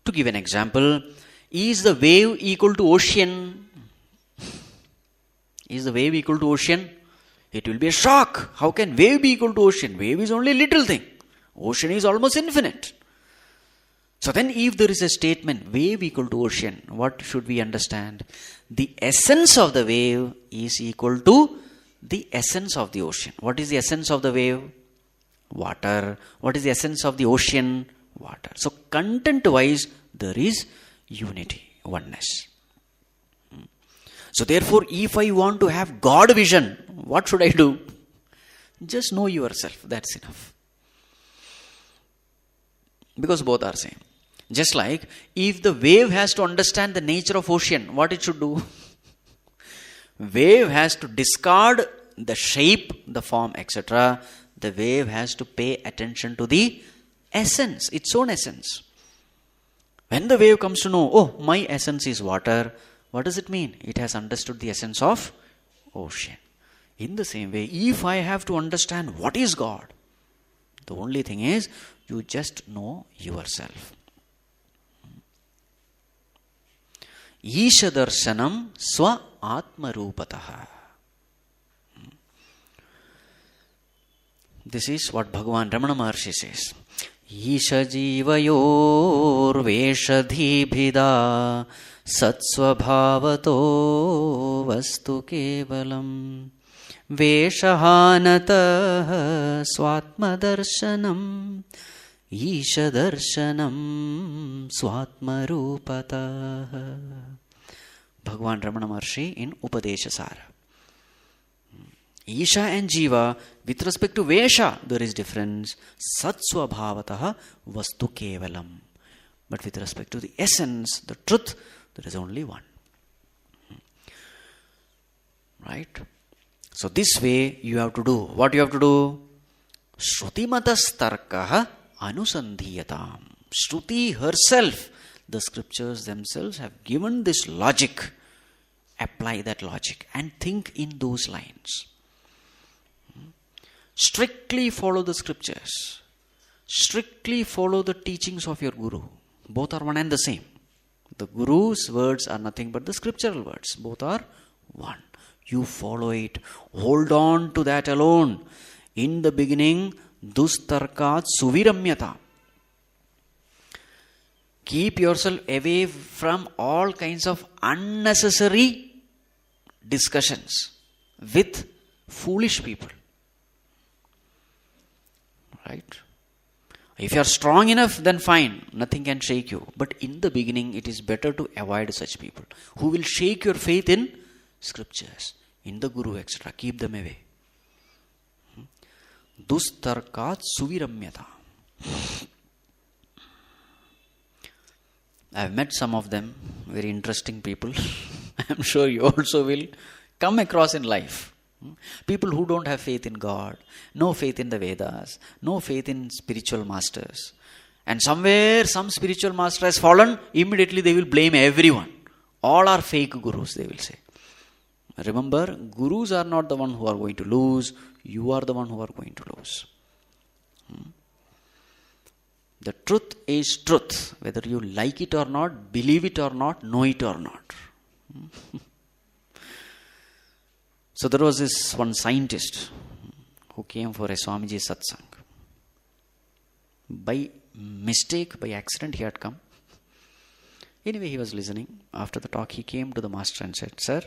Speaker 2: To give an example, is the wave equal to ocean? Is the wave equal to ocean? It will be a shock. How can wave be equal to ocean? Wave is only a little thing. Ocean is almost infinite. So then if there is a statement, wave equal to ocean, what should we understand? The essence of the wave is equal to the essence of the ocean. What is the essence of the wave? Water. What is the essence of the ocean? Water. So content-wise, there is unity, oneness. So therefore, if I want to have God vision, what should I do? Just know yourself. That's enough. Because both are same. Just like if the wave has to understand the nature of ocean, what it should do? Wave has to discard the shape, the form, etc. The wave has to pay attention to the essence, its own essence. When the wave comes to know, oh, my essence is water, what does it mean? It has understood the essence of ocean. In the same way, if I have to understand what is God, the only thing is, you just know yourself. Isha darshanam swa atma rupataha. This is what Bhagavan Ramana Maharshi says. Isha jivayor veshadhibhida satsvabhavato vastu kevalam veshahanatah swatma darshanam Isha darshanam swatma rupatah. Bhagavan Ramana Maharshi in Upadeshasara. Isha and Jiva, with respect to Vesha, there is difference. Satsvabhavatah vastu kevalam. But with respect to the essence, the truth, there is only one. Right? So this way you have to do. What you have to do? Shrutimatas tarkaha anusandhiyatam. Shruti herself, the scriptures themselves have given this logic. Apply that logic and think in those lines. Strictly follow the scriptures. Strictly follow the teachings of your Guru. Both are one and the same. The Guru's words are nothing but the scriptural words. Both are one. You follow it. Hold on to that alone. In the beginning, dustarkat suviramyata. Keep yourself away from all kinds of unnecessary discussions with foolish people. Right? If you are strong enough, then fine. Nothing can shake you. But in the beginning, it is better to avoid such people who will shake your faith in scriptures, in the Guru, etc. Keep them away. Dustarkat suviramyata. I have met some of them, very interesting people. I am sure you also will come across in life. People who don't have faith in God, no faith in the Vedas, no faith in spiritual masters. And somewhere some spiritual master has fallen, immediately they will blame everyone. All are fake gurus, they will say. Remember, gurus are not the one who are going to lose. You are the one who are going to lose. The truth is truth. Whether you like it or not, believe it or not, know it or not. So there was this one scientist who came for a Swamiji satsang. By mistake, by accident he had come. Anyway, he was listening. After the talk, he came to the master and said, "Sir,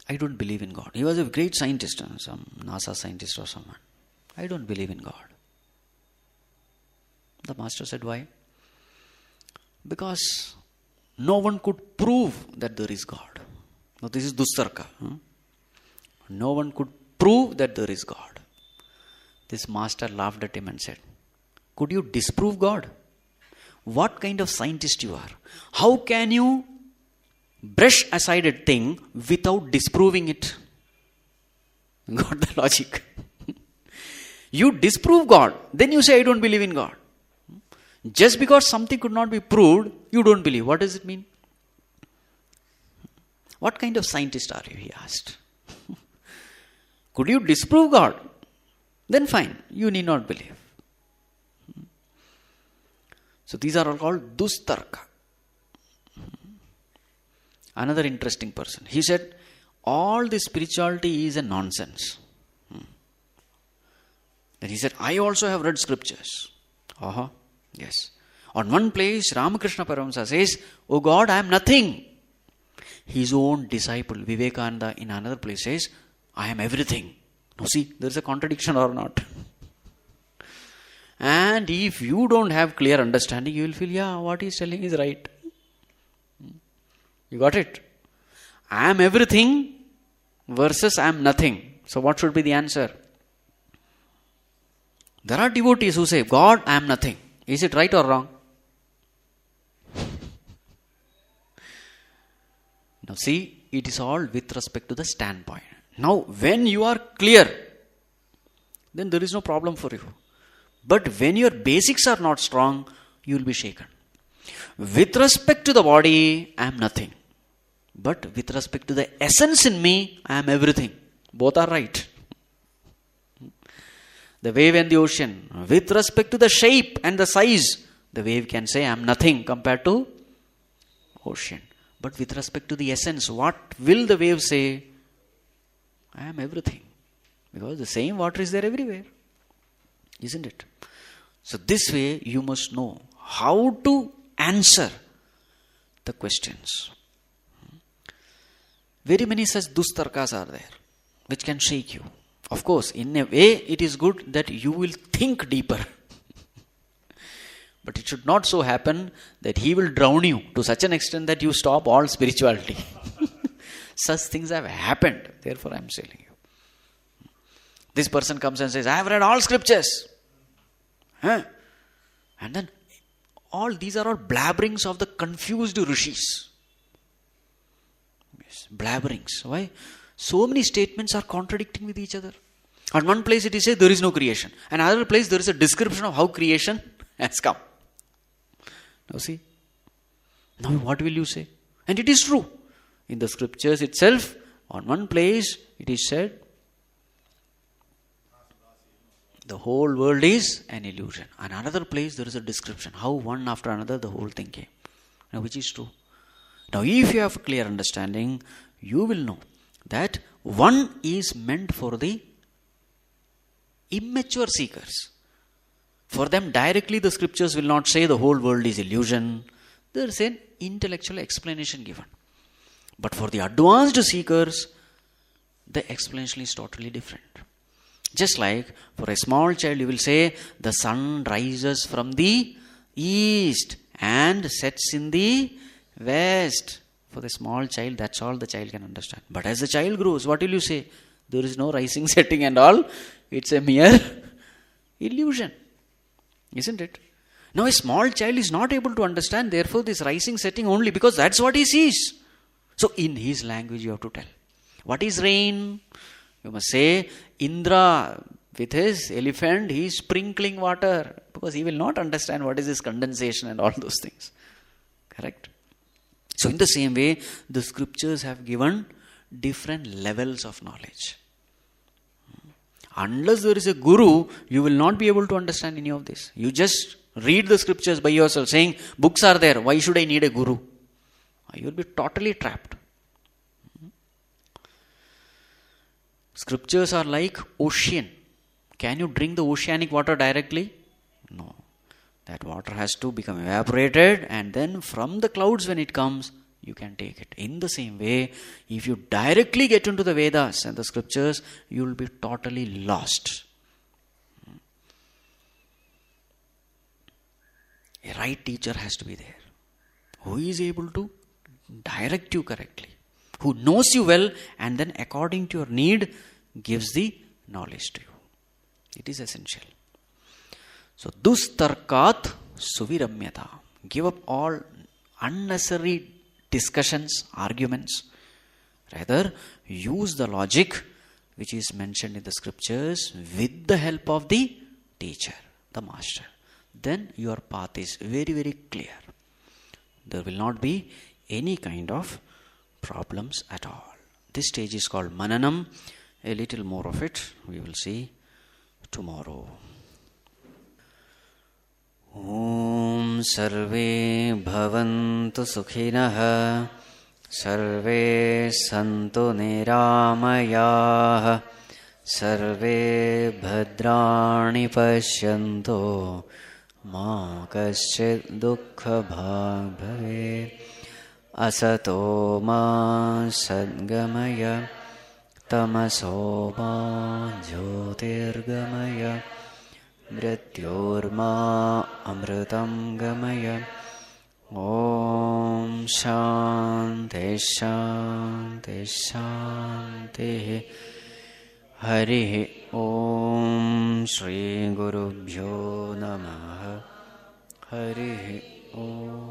Speaker 2: I don't believe in God." He was a great scientist, some NASA scientist or someone. "I don't believe in God." The master said, "Why?" "Because no one could prove that there is God." Now this is Dustarka. No one could prove that there is God. This master laughed at him and said, "Could you disprove God? What kind of scientist you are? How can you brush aside a thing without disproving it?" Got the logic? You disprove God, then you say, "I don't believe in God." Just because something could not be proved, you don't believe. What does it mean? "What kind of scientist are you?" he asked. Could you disprove God? Then fine, you need not believe. So these are all called Dustarka. Another interesting person. He said, all this spirituality is a nonsense. Then he said, "I also have read scriptures." Yes. On one place, Ramakrishna Paramahamsa says, "Oh God, I am nothing." His own disciple, Vivekananda, in another place says, "I am everything." Now see, there is a contradiction or not? And if you don't have clear understanding, you will feel, yeah, what he is telling is right. You got it? I am everything versus I am nothing. So what should be the answer? There are devotees who say, God, I am nothing. Is it right or wrong? Now see, it is all with respect to the standpoint. Now, when you are clear, then there is no problem for you. But when your basics are not strong, you will be shaken. With respect to the body, I am nothing. But with respect to the essence in me, I am everything. Both are right. The wave and the ocean. With respect to the shape and the size, the wave can say, I am nothing compared to ocean. But with respect to the essence, what will the wave say? I am everything. Because the same water is there everywhere. Isn't it? So this way you must know how to answer the questions. Very many such dustarkas are there, which can shake you. Of course, in a way it is good that you will think deeper. But it should not so happen that he will drown you to such an extent that you stop all spirituality. Such things have happened. Therefore I am telling you. This person comes and says, I have read all scriptures. And then all these are all blabberings of the confused rishis. Yes, blabberings. Why? So many statements are contradicting with each other. At one place it is said there is no creation. Another place there is a description of how creation has come. Now see. Now what will you say? And it is true. In the scriptures itself, on one place it is said, the whole world is an illusion. On another place there is a description. How one after another the whole thing came. Now which is true? Now if you have a clear understanding, you will know that one is meant for the immature seekers. For them directly the scriptures will not say the whole world is illusion. There is an intellectual explanation given. But for the advanced seekers, the explanation is totally different. Just like for a small child you will say the sun rises from the east and sets in the west. For the small child, that's all the child can understand. But as the child grows, what will you say? There is no rising, setting and all. It's a mere illusion. Isn't it? Now a small child is not able to understand, therefore, this rising, setting only because that's what he sees. So in his language you have to tell. What is rain? You must say, Indra with his elephant, he is sprinkling water. Because he will not understand what is this condensation and all those things. Correct? So in the same way, the scriptures have given different levels of knowledge. Unless there is a guru, you will not be able to understand any of this. You just read the scriptures by yourself saying, books are there, why should I need a guru? You will be totally trapped. Scriptures are like ocean. Can you drink the oceanic water directly? No. That water has to become evaporated and then from the clouds when it comes, you can take it. In the same way, if you directly get into the Vedas and the scriptures, you will be totally lost. A right teacher has to be there, who is able to direct you correctly, who knows you well and then according to your need gives the knowledge to you. It is essential. So, dustarkat suviramyata. Give up all unnecessary discussions, arguments. Rather, use the logic which is mentioned in the scriptures with the help of the teacher, the master. Then your path is very, very clear. There will not be any kind of problems at all. This stage is called Mananam. A little more of it we will see tomorrow. Om Sarve Bhavantu Sukhinah Sarve Santu Niramayah Sarve Bhadrani Pashyanto Ma Kaschid Dukkha Bhag Bhave Asato Ma Sadgamaya Tamaso Ma Jyotirgamaya Mrityorma Amritam Gamaya Om Shanti Shanti Shanti Hari Om Shri Gurubhyo Namaha. Hari Om.